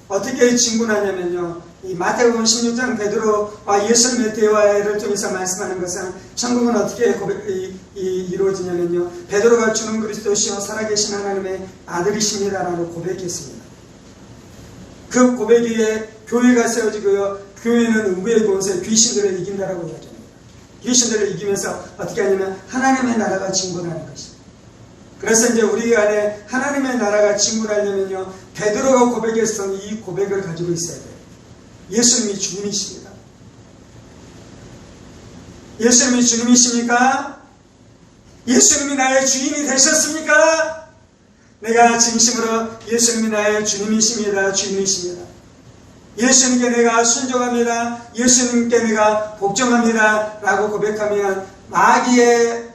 어떻게 진군하냐면요, 이 마태복음 16장 베드로와 예수님의 대화를 통해서 말씀하는 것은 천국은 어떻게 이루어지냐면요, 베드로가 주는 그리스도시요 살아계신 하나님의 아들이십니다라고 고백했습니다. 그 고백 위에 교회가 세워지고요, 교회는 음부의 권세, 귀신들을 이긴다라고 이야기합니다. 귀신들을 이기면서 어떻게 하냐면 하나님의 나라가 진군하는 것입니다. 그래서 이제 우리 안에 하나님의 나라가 진군하려면요, 베드로가 고백했던 이 고백을 가지고 있어야 돼요. 예수님이 주님이십니다. 예수님이 주님이십니까? 예수님이 나의 주인이 되셨습니까? 내가 진심으로 예수님이 나의 주님이십니다. 주인이십니다. 예수님께 내가 순종합니다. 예수님께 내가 복종합니다. 라고 고백하면 마귀의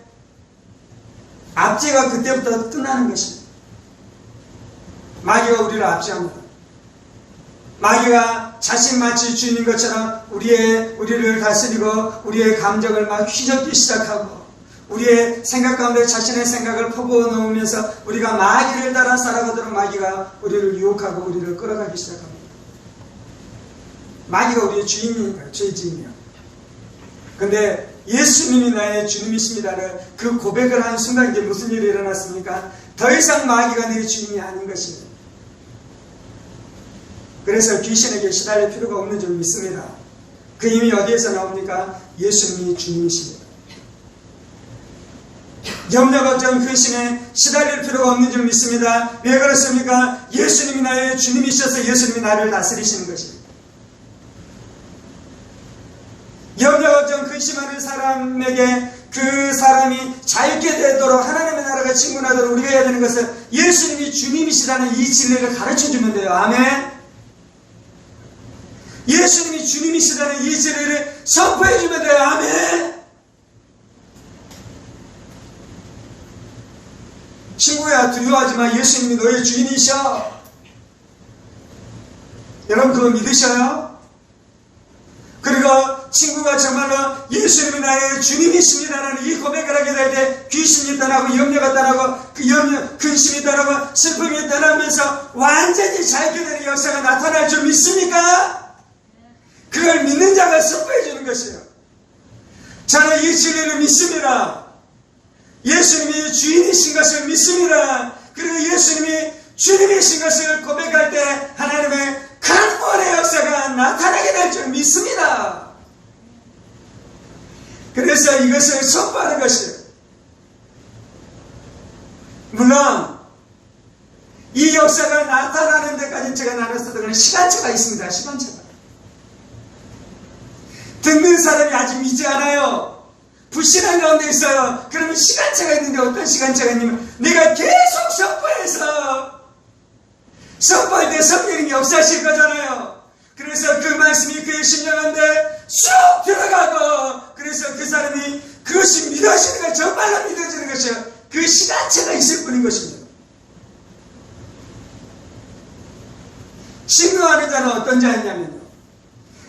압제가 그때부터 끝나는 것입니다. 마귀가 우리를 압제합니다. 마귀가 자신 마치 주인인 것처럼 우리를 다스리고 우리의 감정을 막 휘젓기 시작하고 우리의 생각 가운데 자신의 생각을 퍼부어 놓으면서 우리가 마귀를 따라 살아가도록 마귀가 우리를 유혹하고 우리를 끌어가기 시작합니다. 마귀가 우리의 주인이니까요. 죄의 주인이요. 근데 예수님이 나의 주님이십니다를 그 고백을 한 순간 이제 무슨 일이 일어났습니까? 더 이상 마귀가 내 주인이 아닌 것입니다. 그래서 귀신에게 시달릴 필요가 없는 줄 믿습니다. 그 힘이 어디에서 나옵니까? 예수님이 주님이십니다. 염려, 걱정, 근심에 시달릴 필요가 없는 줄 믿습니다. 왜 그렇습니까? 예수님이 나의 주님이셔서 예수님이 나를 다스리시는 것입니다. 염려, 걱정, 근심하는 사람에게 그 사람이 자유케 되도록 하나님의 나라가 진군하도록 우리가 해야 되는 것은 예수님이 주님이시라는 이 진리를 가르쳐주면 돼요. 아멘. 예수님이 주님이시라는 이 진리를 선포해주면 돼요. 아멘. 친구야, 두려워하지 마. 예수님이 너의 주인이셔. 여러분 그거 믿으셔요? 그리고 친구가 정말로 예수님이 나의 주님이십니다라는 이 고백을 하게 될 때 귀신이 떠나고 염려가 떠나고 그 염려, 근심이 떠나고 슬픔이 떠나면서 완전히 자유케 되는 역사가 나타날 줄 믿습니까? 그걸 믿는 자가 선포해 주는 것이에요. 저는 이 진리를 믿습니다. 예수님이 주인이신 것을 믿습니다. 그리고 예수님이 주님이신 것을 고백할 때 하나님의 강권의 역사가 나타나게 될 줄 믿습니다. 그래서 이것을 선포하는 것이에요. 물론 이 역사가 나타나는 데까지 제가 나눴어도 그런 시간차가 있습니다. 시간차가. 듣는 사람이 아직 믿지 않아요. 불신한 가운데 있어요. 그러면 시간차가 있는데 어떤 시간차가 있냐면 내가 계속 선포할 때 성령이 역사하실 거잖아요. 그래서 그 말씀이 그의 심령 가운데 쑥 들어가고 그래서 그 사람이 그것이 믿어지는 것, 정말로 믿어지는 것이요. 그 시간차가 있을 뿐인 것입니다. 신뢰하는 자는 어떤 자였냐면요.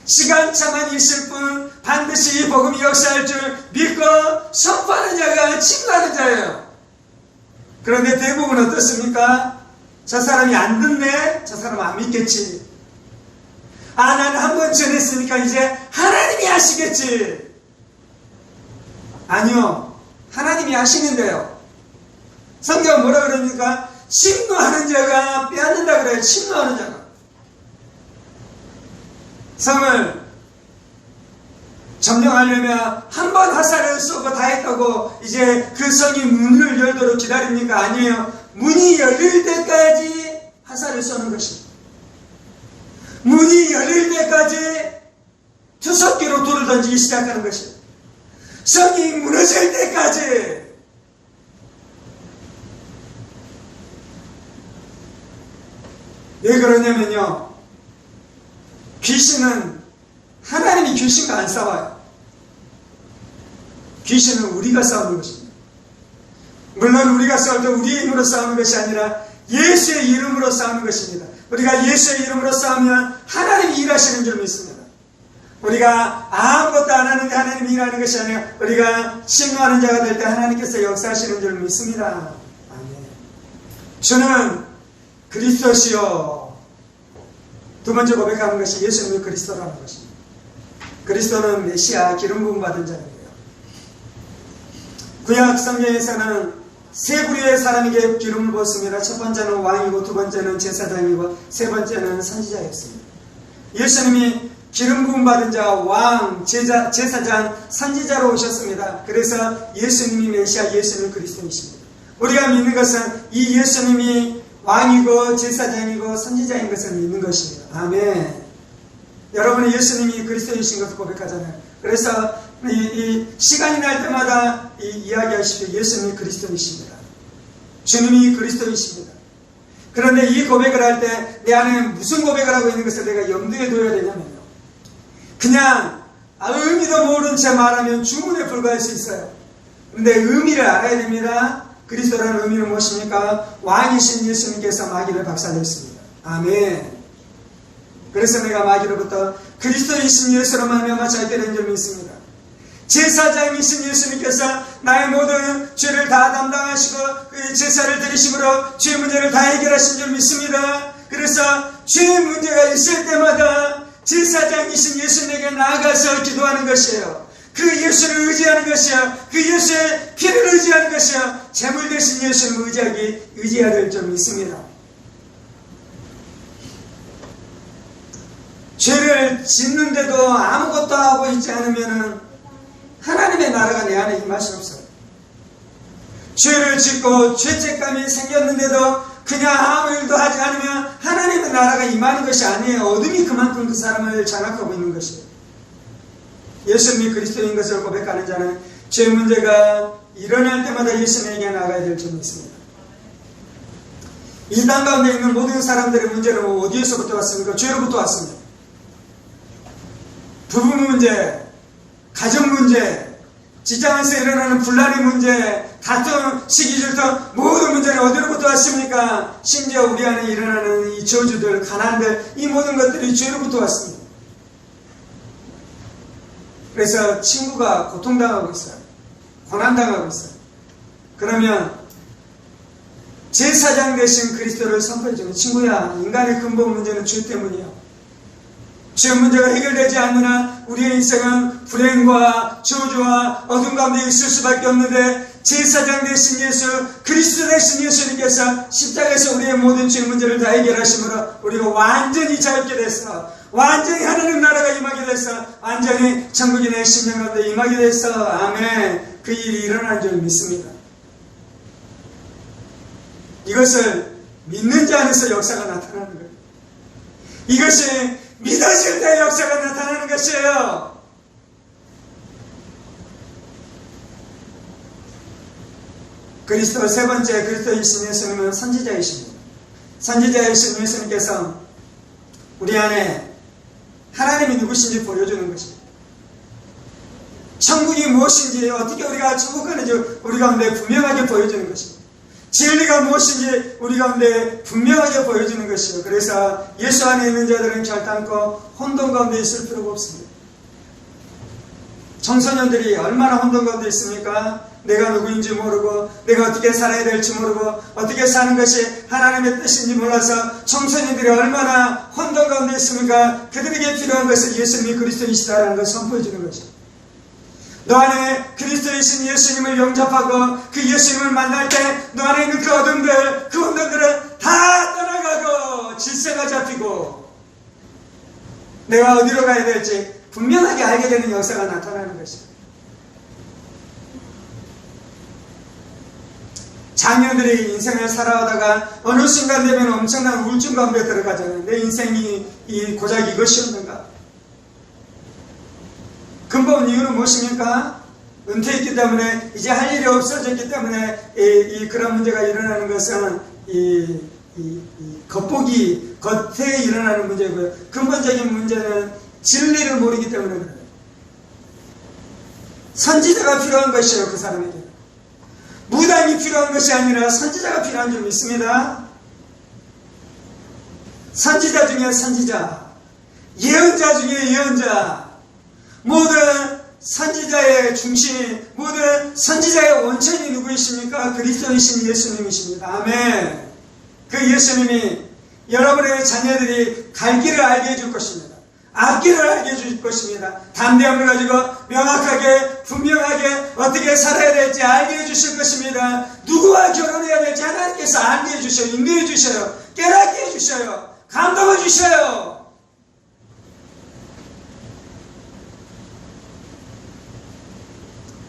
시간차만 있을 뿐 반드시 이 복음이 역사할 줄 믿고 선포하는 자가 친구하는 자예요. 그런데 대부분 어떻습니까? 저 사람이 안 듣네? 저 사람은 안 믿겠지. 아, 나는 한 번 전했으니까 이제 하나님이 하시겠지. 아니요. 하나님이 하시는데요. 성경은 뭐라 그럽니까? 침노하는 자가 빼앗는다 그래요. 침노하는 자가. 성을 점령하려면 한 번 화살을 쏘고 다 했다고 이제 그 성이 문을 열도록 기다립니까? 아니에요. 문이 열릴 때까지 화살을 쏘는 것입니다. 문이 열릴 때까지 투석기로 돌을 던지기 시작하는 것입니다. 성이 무너질 때까지. 왜 그러냐면요. 귀신은 하나님이 귀신과 안 싸워요. 귀신은 우리가 싸우는 것입니다. 물론 우리가 싸울 때 우리의 힘으로 싸우는 것이 아니라 예수의 이름으로 싸우는 것입니다. 우리가 예수의 이름으로 싸우면 하나님이 일하시는 줄 믿습니다. 우리가 아무것도 안 하는데 하나님이 일하는 것이 아니라 우리가 침노하는 자가 될 때 하나님께서 역사하시는 줄 믿습니다. 아멘. 저는 그리스도시요. 두 번째 고백하는 것이 예수님이 그리스도라는 것입니다. 그리스도는 메시아 기름 부음 받은 자입니다. 구약 성경에서는 세 부류의 사람에게 기름을 부었습니다. 첫 번째는 왕이고 두 번째는 제사장이고 세 번째는 선지자였습니다. 예수님이 기름 부음 받은 자, 왕, 제사장, 선지자로 오셨습니다. 그래서 예수님이 메시아, 예수님은 그리스도이십니다. 우리가 믿는 것은 이 예수님이 왕이고 제사장이고 선지자인 것을 믿는 것입니다. 아멘. 여러분은 예수님이 그리스도이신 것을 고백하잖아요. 그래서 이 시간이 날 때마다 이야기하시되 예수님이 그리스도이십니다. 주님이 그리스도이십니다. 그런데 이 고백을 할 때 내 안에 무슨 고백을 하고 있는 것을 내가 염두에 둬야 되냐면요. 그냥 의미도 모르는 채 말하면 주문에 불과할 수 있어요. 그런데 의미를 알아야 됩니다. 그리스도라는 의미는 무엇입니까? 왕이신 예수님께서 마귀를 박살냈습니다. 아멘. 그래서 내가 마귀로부터 그리스도이신 예수로 말미암아 자유케 된 줄 믿습니다. 제사장이신 예수님께서 나의 모든 죄를 다 담당하시고 그 제사를 드리심으로 죄 문제를 다 해결하신 줄 믿습니다. 그래서 죄 문제가 있을 때마다 제사장이신 예수님에게 나아가서 기도하는 것이에요. 그 예수를 의지하는 것이요. 그 예수의 피를 의지하는 것이요. 재물 대신 예수를 의지해야 될 줄 믿습니다. 죄를 짓는데도 아무것도 하고 있지 않으면 하나님의 나라가 내 안에 임할 수 없어요. 죄를 짓고 죄책감이 생겼는데도 그냥 아무 일도 하지 않으면 하나님의 나라가 임하는 것이 아니에요. 어둠이 그만큼 그 사람을 장악하고 있는 것이에요. 예수님이 그리스도인 것을 고백하는 자는 죄 문제가 일어날 때마다 예수님에게 나가야 될 점이 있습니다. 이 땅 가운데 있는 모든 사람들의 문제는 어디에서부터 왔습니까? 죄로부터 왔습니다. 부부 문제, 가정 문제, 직장에서 일어나는 분란의 문제, 다툼, 시기 질투, 모든 문제는 어디로부터 왔습니까? 심지어 우리 안에 일어나는 이 저주들, 가난들, 이 모든 것들이 죄로부터 왔습니다. 그래서 친구가 고통당하고 있어요. 고난당하고 있어요. 그러면 제사장 되신 그리스도를 선포해주는 친구야, 인간의 근본 문제는 죄 때문이야. 죄 문제가 해결되지 않는 한 우리의 인생은 불행과 저주와 어둠 가운데 있을 수밖에 없는데, 제사장 되신 예수, 그리스도 되신 예수님께서 십자가에서 우리의 모든 죄 문제를 다 해결하심으로 우리가 완전히 자유케 됐어. 완전히 하나님 나라가 임하게 됐어. 완전히 천국인의 심령 가운데 임하게 됐어. 아멘. 그 일이 일어난 줄 믿습니다. 이것을 믿는 자 안에서 역사가 나타나는 거예요. 이것이 믿어질 때 역사가 나타나는 것이에요. 그리스도 세 번째 그리스도이신 예수님은 선지자이십니다. 선지자이신 예수님께서 우리 안에 하나님이 누구신지 보여주는 것입니다. 천국이 무엇인지, 어떻게 우리가 천국 가는지 우리 가운데 분명하게 보여주는 것입니다. 진리가 무엇인지 우리 가운데 분명하게 보여주는 것이요. 그래서 예수 안에 있는 자들은 결단코 혼돈 가운데 있을 필요가 없습니다. 청소년들이 얼마나 혼돈 가운데 있습니까? 내가 누구인지 모르고, 내가 어떻게 살아야 될지 모르고, 어떻게 사는 것이 하나님의 뜻인지 몰라서 청소년들이 얼마나 혼돈 가운데 있습니까? 그들에게 필요한 것은 예수님이 그리스도이시다라는 것을 선포해 주는 것입니다. 너 안에 그리스도이신 예수님을 영접하고 그 예수님을 만날 때 너 안에 있는 그 어둠들, 그 혼돈들은 다 떠나가고 질서가 잡히고 내가 어디로 가야 될지 분명하게 알게 되는 역사가 나타나는 것입니다. 장년들이 인생을 살아가다가 어느 순간 되면 엄청난 우울증 가운데 들어가잖아요. 내 인생이 고작 이것이었는가? 근본 이유는 무엇입니까? 은퇴했기 때문에 이제 할 일이 없어졌기 때문에 그런 문제가 일어나는 것은 겉에 일어나는 문제고요. 근본적인 문제는 진리를 모르기 때문에 그래요. 선지자가 필요한 것이에요. 그 사람에게 무당이 필요한 것이 아니라 선지자가 필요한 줄 믿습니다. 선지자 중에 선지자, 예언자 중에 예언자, 모든 선지자의 중심이, 모든 선지자의 원천이 누구이십니까? 그리스도이신 예수님이십니다. 아멘. 그 예수님이 여러분의 자녀들이 갈 길을 알게 해줄 것입니다. 앞길을 알게 해줄 것입니다. 담대함을 가지고 명확하게 분명하게 어떻게 살아야 될지 알게 해주실 것입니다. 누구와 결혼해야 될지 하나님께서 알게 해주셔요. 인도해 주셔요. 깨닫게 해주셔요. 감동해 주셔요.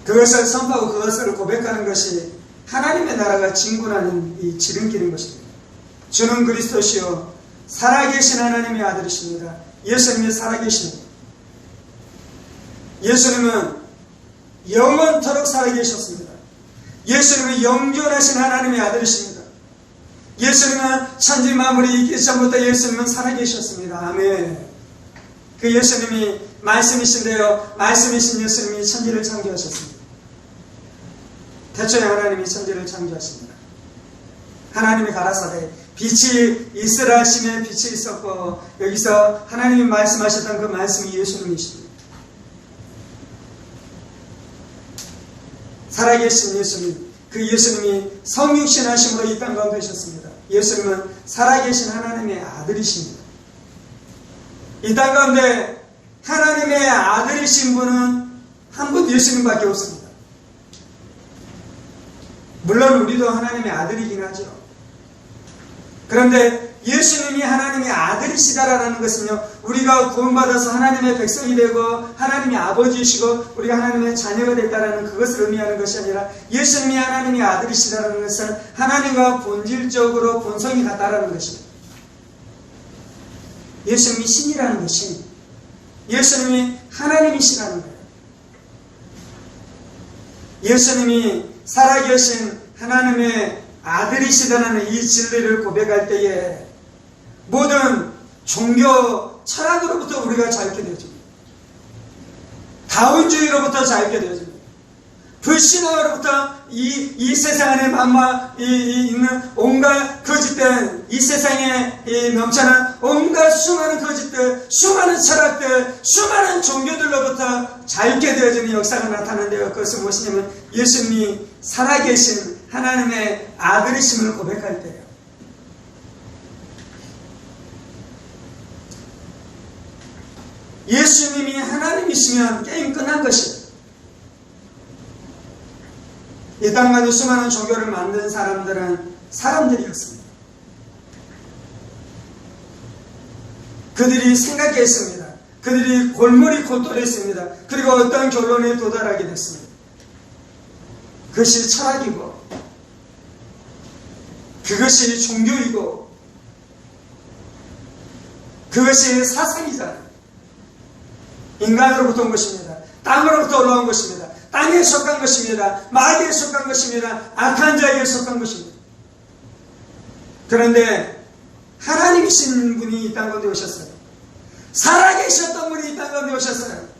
그것을 선포하고 그것을 고백하는 것이 하나님의 나라가 진군하는 이 지름길인 것입니다. 주는 그리스도시요 살아계신 하나님의 아들이십니다. 예수님이 살아계십니다. 예수님은 영원토록 살아계셨습니다. 예수님은 영존하신 하나님의 아들이십니다. 예수님은 천지 만물이 있기 전부터 예수님은 살아계셨습니다. 아멘. 그 예수님이 말씀이신데요, 말씀이신 예수님이 천지를 창조하셨습니다. 태초에 하나님이 천지를 창조하십니다. 하나님이 가라사대 빛이 있으라 하시면 빛이 있었고, 여기서 하나님이 말씀하셨던 그 말씀이 예수님이십니다. 살아계신 예수님, 그 예수님이 성육신 하심으로 이 땅 가운데 오셨습니다. 예수님은 살아계신 하나님의 아들이십니다. 이 땅 가운데 하나님의 아들이신 분은 한 분 예수님밖에 없습니다. 물론 우리도 하나님의 아들이긴 하죠. 그런데 예수님이 하나님의 아들이시다라는 것은요, 우리가 구원받아서 하나님의 백성이 되고 하나님의 아버지이시고 우리가 하나님의 자녀가 됐다라는 그것을 의미하는 것이 아니라, 예수님이 하나님의 아들이시다라는 것은 하나님과 본질적으로 본성이 같다라는 것입니다. 예수님이 신이라는 것이, 예수님이 하나님이시라는 거예요. 예수님이 살아계신 하나님의 아들이시다는 이 진리를 고백할 때에 모든 종교 철학으로부터 우리가 자유케 되어집니다. 다운주의로부터 자유케 되어집니다. 불신앙으로부터 이 세상 안에 있는 온갖 거짓된, 이 세상에 넘쳐난 온갖 수많은 거짓들, 수많은 철학들, 수많은 종교들로부터 자유케 되어지는 역사가 나타나는데요. 그것은 무엇이냐면 예수님이 살아계신 하나님의 아들이심을 고백할 때예요. 예수님이 하나님이시면 게임 끝난 것이에요. 이 땅까지 수많은 종교를 만든 사람들은 사람들이었습니다. 그들이 생각했습니다. 그들이 골머리 골똘했습니다. 그리고 어떤 결론에 도달하게 됐습니다. 그것이 철학이고, 그것이 종교이고, 그것이 사상이잖아요. 인간으로부터 온 것입니다. 땅으로부터 올라온 것입니다. 땅에 속한 것입니다. 마귀에 속한 것입니다. 악한 자에게 속한 것입니다. 그런데 하나님이신 분이 이 땅 가운데 오셨어요. 살아계셨던 분이 이 땅 가운데 오셨어요.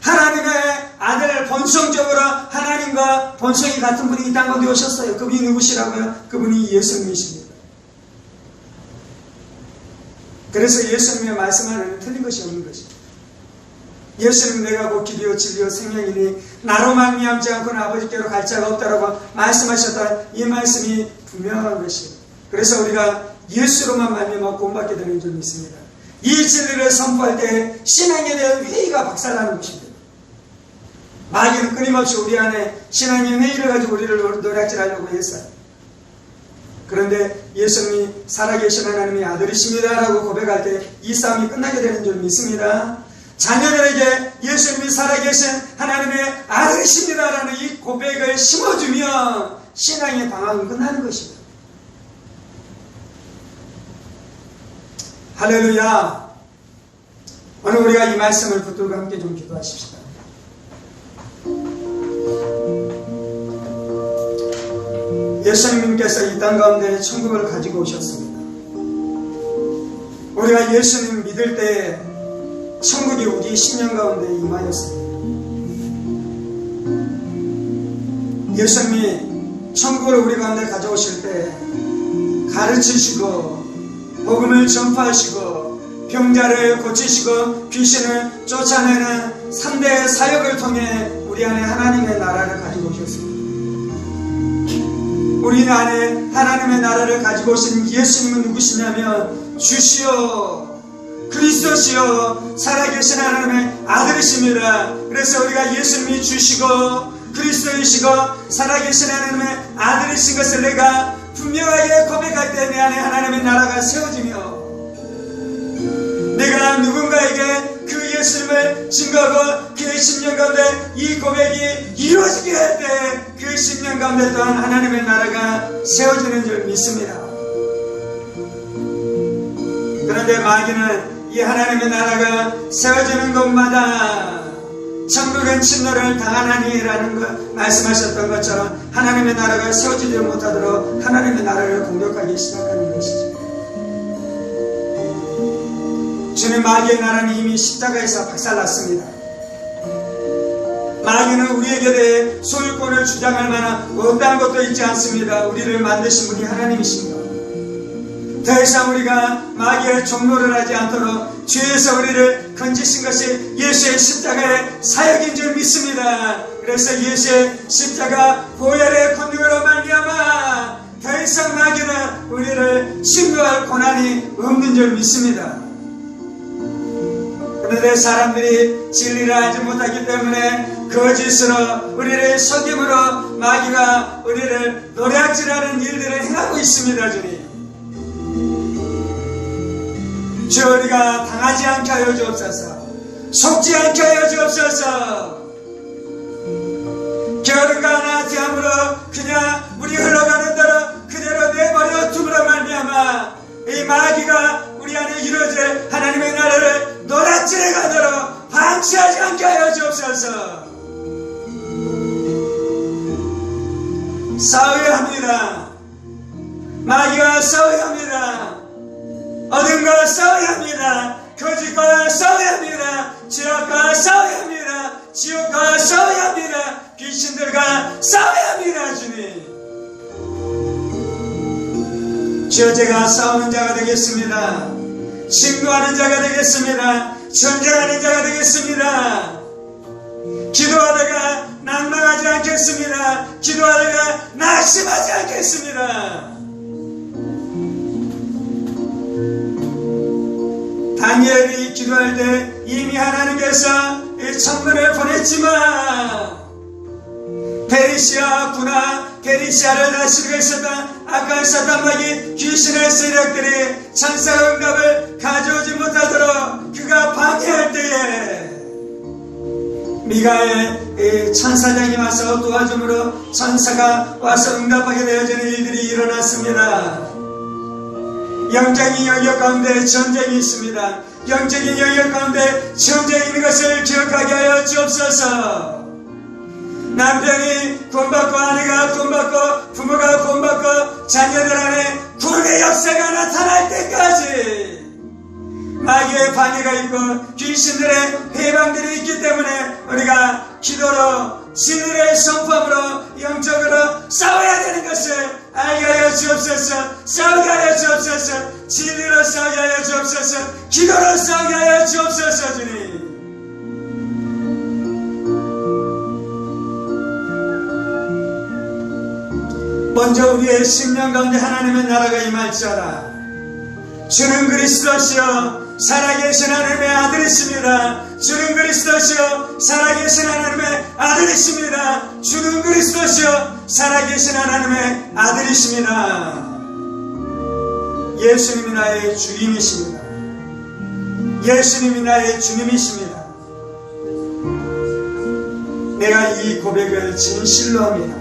하나님의 아들, 본성적으로 하나님과 본성이 같은 분이 이 땅 가운데 오셨어요. 그분이 누구시라고요? 그분이 예수님이십니다. 그래서 예수님의 말씀 안에는 틀린 것이 없는 것입니다. 예수님, 내가 곧 길이요 진리요 생명이니 나로 말미암지 않고는 아버지께로 갈 자가 없다라고 말씀하셨다. 이 말씀이 분명한 것이에요. 그래서 우리가 예수로만 말미암아 구원받게 되는 줄 믿습니다. 이 진리를 선포할 때 신앙에 대한 회의가 박살나는 것입니다. 마귀는 끊임없이 우리 안에 신앙의 회의를 가지고 우리를 노략질하려고 했어요. 그런데 예수님이 살아계신 하나님의 아들이십니다라고 고백할 때 이 싸움이 끝나게 되는 줄 믿습니다. 자녀들에게 예수님이 살아계신 하나님의 아들이십니다라는 이 고백을 심어주면 신앙의 방황은 끝나는 것입니다. 할렐루야. 오늘 우리가 이 말씀을 붙들고 함께 좀 기도하십시다. 예수님께서 이 땅 가운데 천국을 가지고 오셨습니다. 우리가 예수님 믿을 때 천국이 우리 심령 가운데 임하였습니다. 예수님이 천국을 우리 가운데 가져오실 때 가르치시고 복음을 전파하시고 병자를 고치시고 귀신을 쫓아내는 3대 사역을 통해 우리 안에 하나님의 나라를 가지고 오셨습니다. 우리 안에 하나님의 나라를 가지고 오신 예수님은 누구시냐면 주시오 그리스도시요 살아계신 하나님의 아들이십니다. 그래서 우리가 예수님이 주시고 그리스도이시고 살아계신 하나님의 아들이신 것을 내가 분명하게 고백할 때 내 안에 하나님의 나라가 세워지며 내가 누군가에게 그 예수님을 증거하고 그의 심령 가운데 이 고백이 이루어지게 할 때 그 심령 가운데 또한 하나님의 나라가 세워지는 줄 믿습니다. 그런데 마귀는 이 하나님의 나라가 세워지는 곳마다 천국은 진노를 당하나니라는 것 말씀하셨던 것처럼 하나님의 나라가 세워지지 못하도록 하나님의 나라를 공격하기 시작하는 것이죠. 주님, 마귀의 나라는 이미 십자가에서 박살났습니다. 마귀는 우리에게 대해 소유권을 주장할 만한 어떠한 것도 있지 않습니다. 우리를 만드신 분이 하나님이십니다. 더 이상 우리가 마귀의 종노를 하지 않도록 죄에서 우리를 건지신 것이 예수의 십자가의 사역인 줄 믿습니다. 그래서 예수의 십자가 보혈의 권능으로 말미암아 더 이상 마귀는 우리를 침노할 권한이 없는 줄 믿습니다. 그런데 사람들이 진리를 알지 못하기 때문에 거짓으로 우리를 속임으로 마귀가 우리를 노략질하는 일들을 행하고 있습니다. 주님, 주여 우리가 당하지 않게 하여 주옵소서. 속지 않게 하여 주옵소서. 게으름과 나태함으로 그냥 우리 흘러가는 대로 그대로 내버려 둠으로 말미암아 이 마귀가 우리 안에 이루어질 하나님의 나라를 노략질해 가도록 방치하지 않게 하여 주옵소서. 싸워야 합니다. 마귀와 싸워야 합니다. 어둠과 싸워야 합니다. 거짓과 싸워야 합니다. 죄악과 싸워야 합니다. 지옥과 싸워야 합니다. 귀신들과 싸워야 합니다. 주님, 주여 제가 싸우는 자가 되겠습니다. 승리하는 자가 되겠습니다. 전쟁하는 자가 되겠습니다. 기도하다가 낭망하지 않겠습니다. 기도하다가 낙심하지 않겠습니다. 다니엘이 기도할 때 이미 하나님께서 이 천군을 보냈지만 페르시아 군화 페르시아를 다스리고 있었던 악한 사탄마귀 귀신의 세력들이 천사 응답을 가져오지 못하도록 그가 방해할 때에 미가엘 천사장이 와서 도와줌으로 천사가 와서 응답하게 되어지는 일들이 일어났습니다. 영적인 영역 가운데 전쟁이 있습니다. 영적인 영역 가운데 전쟁이 있는 것을 기억하게 하여 주옵소서. 남편이 구원받고 아내가 구원받고 부모가 구원받고 자녀들 안에 구원의 역사가 나타날 때까지 마귀의 방해가 있고 귀신들의 해방들이 있기 때문에 우리가 기도로 진리의 선포함으로 영적으로 싸워야 되는 것을 알게 하여 주옵소서. 싸우게 하여 주옵소서. 진리로 싸우게 하여 주옵소서. 기도로 싸우게 하여 주옵소서. 주님, 먼저 우리의 심령 가운데 하나님의 나라가 임할지어다. 주는 그리스도시요 살아계신 하나님의 아들이십니다. 주는 그리스도시요 살아계신 하나님의 아들이십니다. 주는 그리스도시요 살아계신 하나님의 아들이십니다. 예수님이 나의 주인이십니다. 예수님이 나의 주님이십니다. 내가 이 고백을 진실로 합니다.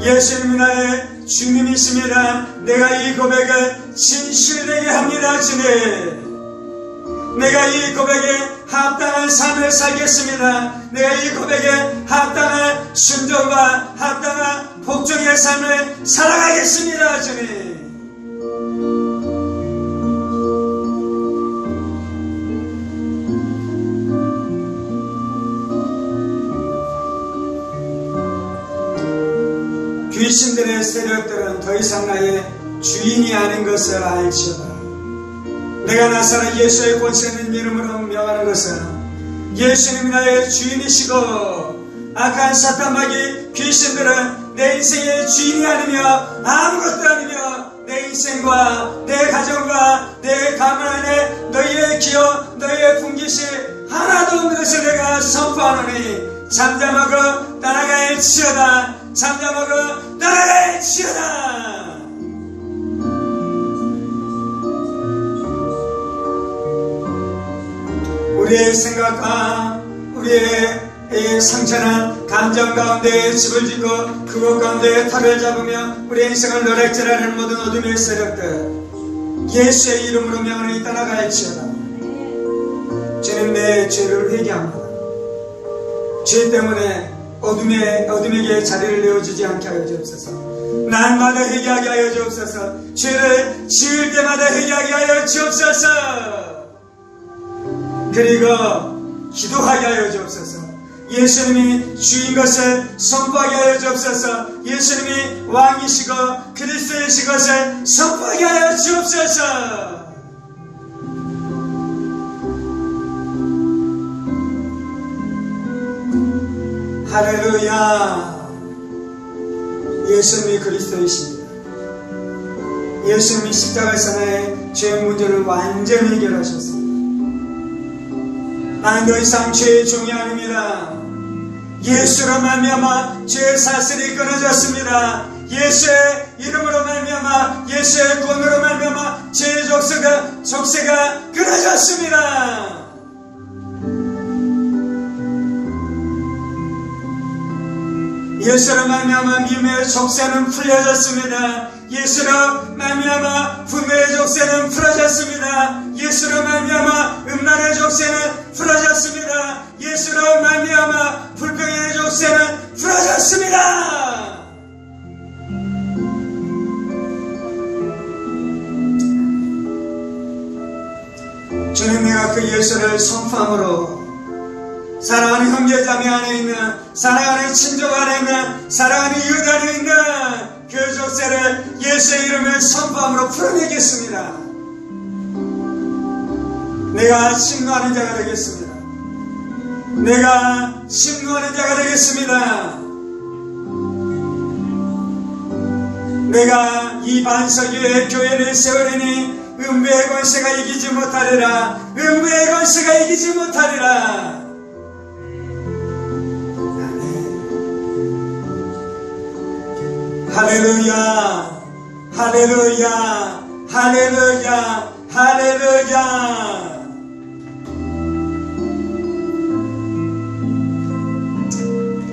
예수님이 나의 주님이십니다. 내가 이 고백을 진실되게 합니다. 주님, 내가 이 고백에 합당한 삶을 살겠습니다. 내가 이 고백에 합당한 순종과 합당한 복종의 삶을 살아가겠습니다. 주님, 귀신들의 세력들은 더 이상 나의 주인이 아닌 것을 알지어다. 내가 나사렛 예수의 권세 있는 이름으로 명하는 것은 예수님이 나의 주인이시고 악한 사탄마귀 귀신들은 내 인생의 주인이 아니며 아무것도 아니며 내 인생과 내 가정과 내 가문 안에 너희의 기여 너희의 분깃이 하나도 없는 것을 내가 선포하노니 잠잠하고 따라갈지어다. 잠잠하고 따라갈지어다. 우리의 생각과 우리의 상처난 감정 가운데 집을 짓고 그곳 가운데 탑을 잡으며 우리의 인생을 노략질하는 모든 어둠의 세력들 예수의 이름으로 명하노니 따라갈지어다. 주님, 내 죄를 회개합니다. 죄 때문에 어둠에게 자리를 내어주지 않게 하여 주옵소서. 날마다 회개하게 하여 주옵소서. 죄를 지을 때마다 회개하게 하여 주옵소서. 그리고 기도하게 하여 주옵소서. 예수님이 주인 것을 선포하게 하여 주옵소서. 예수님이 왕이시고 그리스도이신 것을 선포하게 하여 주옵소서. 할렐루야. 예수님이 그리스도이십니다. 예수님이 십자가에서 나의 죄 문제를 완전히 해결하셨습니다. 나는 더 이상 죄의 종이 아닙니다. 예수로 말미암아 죄의 사슬이 끊어졌습니다. 예수의 이름으로 말미암아 예수의 구원으로 말미암아 제 족쇄가 끊어졌습니다. 예수로 말미암아 미움의 족쇄는 풀려졌습니다. 예수로 말미암아 분노의 족쇄는 풀어졌습니다. 예수로 말미암아 음란의 족쇄는 풀어졌습니다. 예수로 말미암아 불평의 족쇄는 풀어졌습니다. 주님, 내가 그 예수를 선포함으로 사랑하는 형제자매 안에 있는, 사랑하는 친족 안에 있는, 사랑하는 이웃 안에 있는 그 족쇄를 예수의 이름을 선포함으로 풀어내겠습니다. 내가 심노하는 자가 되겠습니다. 내가 심노하는 자가 되겠습니다. 내가 이 반석 위에 교회를 세우리니 음부의 권세가 이기지 못하리라. 음부의 권세가 이기지 못하리라. 할렐루야, 할렐루야, 할렐루야, 할렐루야.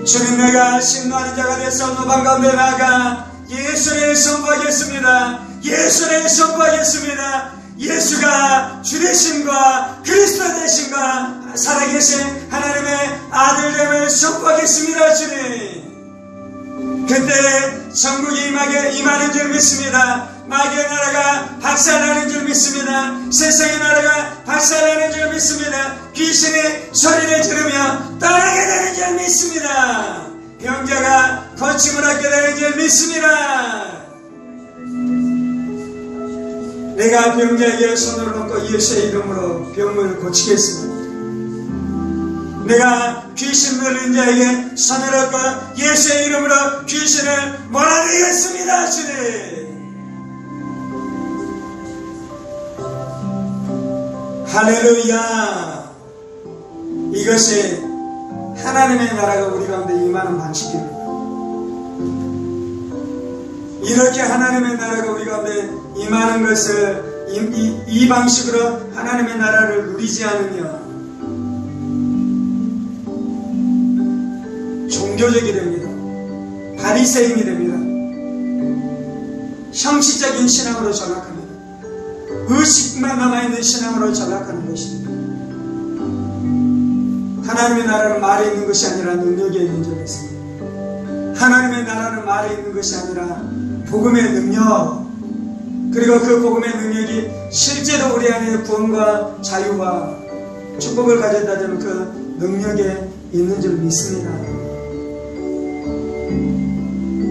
주님, 내가 심노하는 자가 되어서 노방 가운데 나아가 예수를 선포하겠습니다. 예수를 선포하겠습니다. 예수가 주 되심과 그리스도 되심과 살아계신 하나님의 아들됨을 선포하겠습니다. 주님, 그때 천국이 임하는 줄 믿습니다. 마귀의 나라가 박살나는 줄 믿습니다. 세상의 나라가 박살나는 줄 믿습니다. 귀신이 소리를 지르며 떠나게 되는 줄 믿습니다. 병자가 거침을 얻게 되는 줄 믿습니다. 내가 병자에게 손을 얹고 예수의 이름으로 병을 고치겠습니다. 내가 귀신 들린 자에게 손을 얹고 예수의 이름으로 귀신을 몰아내겠습니다. 주님, 할렐루야. 이것이 하나님의 나라가 우리 가운데 임하는 방식입니다. 이렇게 하나님의 나라가 우리 가운데 임하는 것을 이 방식으로 하나님의 나라를 누리지 않으면 종교적이 됩니다. 바리새인이 됩니다. 형식적인 신앙으로 전락합니다. 의식만 남아있는 신앙으로 전락하는 것입니다. 하나님의 나라는 말에 있는 것이 아니라 능력에 있는 점이 있습니다. 하나님의 나라는 말에 있는 것이 아니라 복음의 능력, 그리고 그 복음의 능력이 실제로 우리 안에 구원과 자유와 축복을 가져다주는 그 능력에 있는 줄 믿습니다.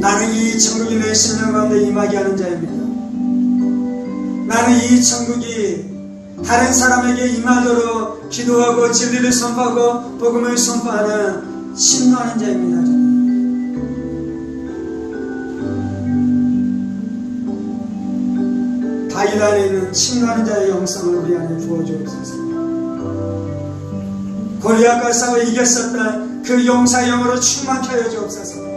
나는 이 천국이 내 심령 가운데 임하게 하는 자입니다. 나는 이 천국이 다른 사람에게 임하도록 기도하고 진리를 선포하고 복음을 선포하는 심노하는 자입니다. 다윗 안에 있는 심노하는 자의 영성을 우리 안에 부어주옵소서. 골리앗과 싸워 이겼었던 그 용사의 영으로 충만케 하여 주옵소서.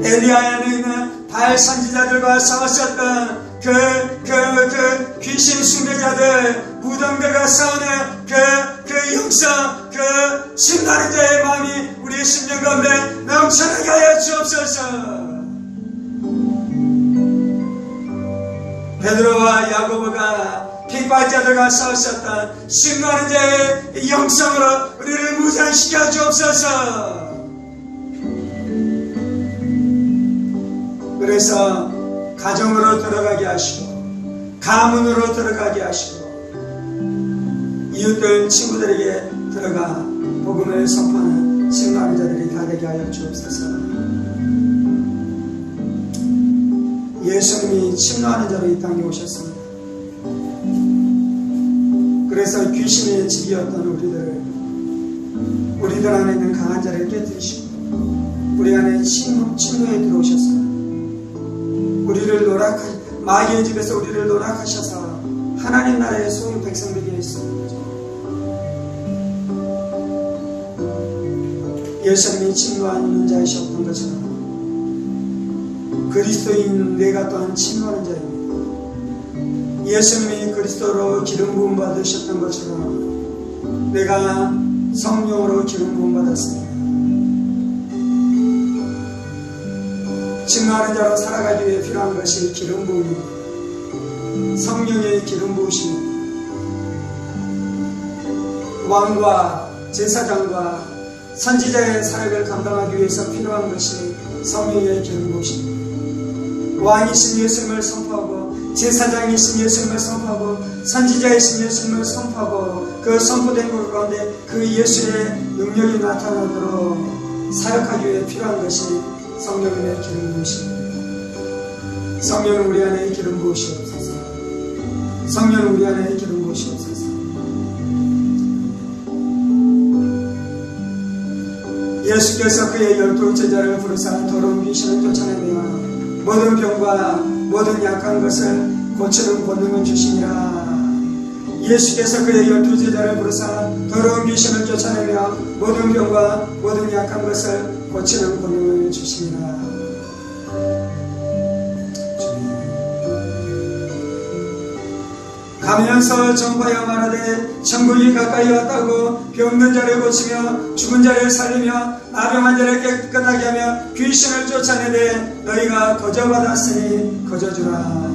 엘리야 안에 있는 바알 선지자들과 싸웠었던 그 귀신 숭배자들, 무덤들과 싸우는 그 영성, 그 심노하는 자의 마음이 우리의 심령 가운데 넘쳐나게 하여 주옵소서. 베드로와 야고보가 핍박자들과 싸웠었던 심노하는 자의 영성으로 우리를 무장시켜 주옵소서. 그래서 가정으로 들어가게 하시고 가문으로 들어가게 하시고 이웃들 친구들에게 들어가 복음을 선포하는 심노하는 자들이 다 되게 하여 주옵소서. 예수님이 심노하는 자로 이 땅에 오셨습니다. 그래서 귀신의 집이었던 우리들 안에 있는 강한 자를 깨뜨리시고 우리 안에 침노에 들어오셨습니다. 우리를 마귀의 집에서 우리를 노락하셔서 하나님 나라의 소유 백성되게 했습니다. 예수님이 침노하는 자이셨던 것처럼 그리스도인 내가 또한 침노하는 자입니다. 예수님이 그리스도로 기름 부음 받으셨던 것처럼 내가 성령으로 기름 부음 받았습니다. 침노하는 자로 살아가기 위해 필요한 것이 기름 부음입니다. 성령의 기름 부으심입니다. 왕과 제사장과 선지자의 사역을 감당하기 위해서 필요한 것이 성령의 기름 부으심입니다. 왕이신 예수님을 선포하고 제사장이신 예수님을 선포하고 선지자이신 예수님을 선포하고 그 선포된 것 가운데 그 예수의 능력이 나타나도록 사역하기 위해 필요한 것이 성령의 기름 부으심입니다. 성령은 우리 안에 기름 부으시옵소서. 성령은 우리 안에 기름 부으시옵소서. 예수께서 그의 12 제자를 부르사 더러운 귀신을 쫓아내며 모든 병과 모든 약한 것을 고치는 권능을 주시니라. 예수께서 그의 12 제자를 부르사 더러운 귀신을 쫓아내며 모든 병과 모든 약한 것을 고치는 권능을 주시니라. 가면서 전파하여 말하되 천국이 가까이 왔다고 병든 자를 고치며 죽은 자를 살리며 나병한 자를 깨끗하게 하며 귀신을 쫓아내되 너희가 거저받았으니 거저주라.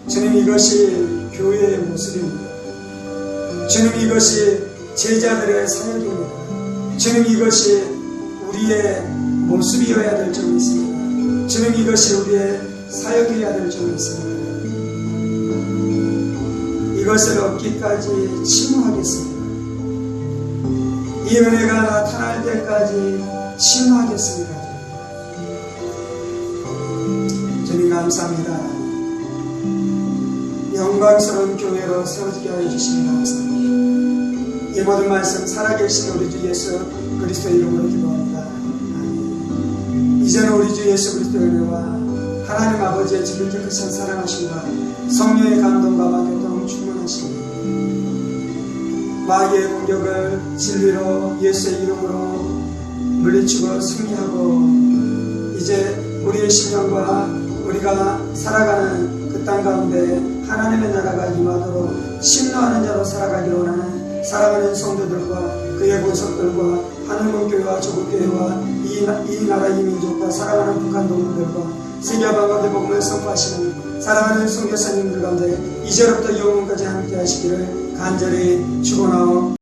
주님, 이것이 교회의 모습입니다. 주님, 이것이 제자들의 사역입니다. 주님, 이것이 우리의 모습이어야 될 점이 있습니다. 주님, 이것이 우리의 사역이어야 될 점이 있습니다. 이것을 얻기까지 침노하겠습니다. 이 은혜가 나타날 때까지 침노하겠습니다. 주님, 감사합니다. 영광스러운 교회로 세워지게 하여 주시니 감사합니다. 이 모든 말씀 살아계신 우리 주 예수 그리스도의 이름으로 기도합니다. 이제는 우리 주 예수 그리스도의 은혜와 하나님 아버지의 지극히 크신 사랑하심과 성령의 감동과 교통 충만하시니 마귀의 공격을 진리로 예수의 이름으로 물리치고 승리하고 이제 우리의 심령과 우리가 살아가는 그 땅 가운데 하나님의 나라가 임하도록 심노하는 자로 살아가기를 원하는 사랑하는 성도들과 그의 본성들과 하늘문교회와 조국교회와 이 나라 이 민족과 사랑하는 북한 동물들과 세계와 가운데 복음을 선포하시는 사랑하는 선교사님들 가운데 이제로부터 영원까지 함께 하시기를 간절히 축원하오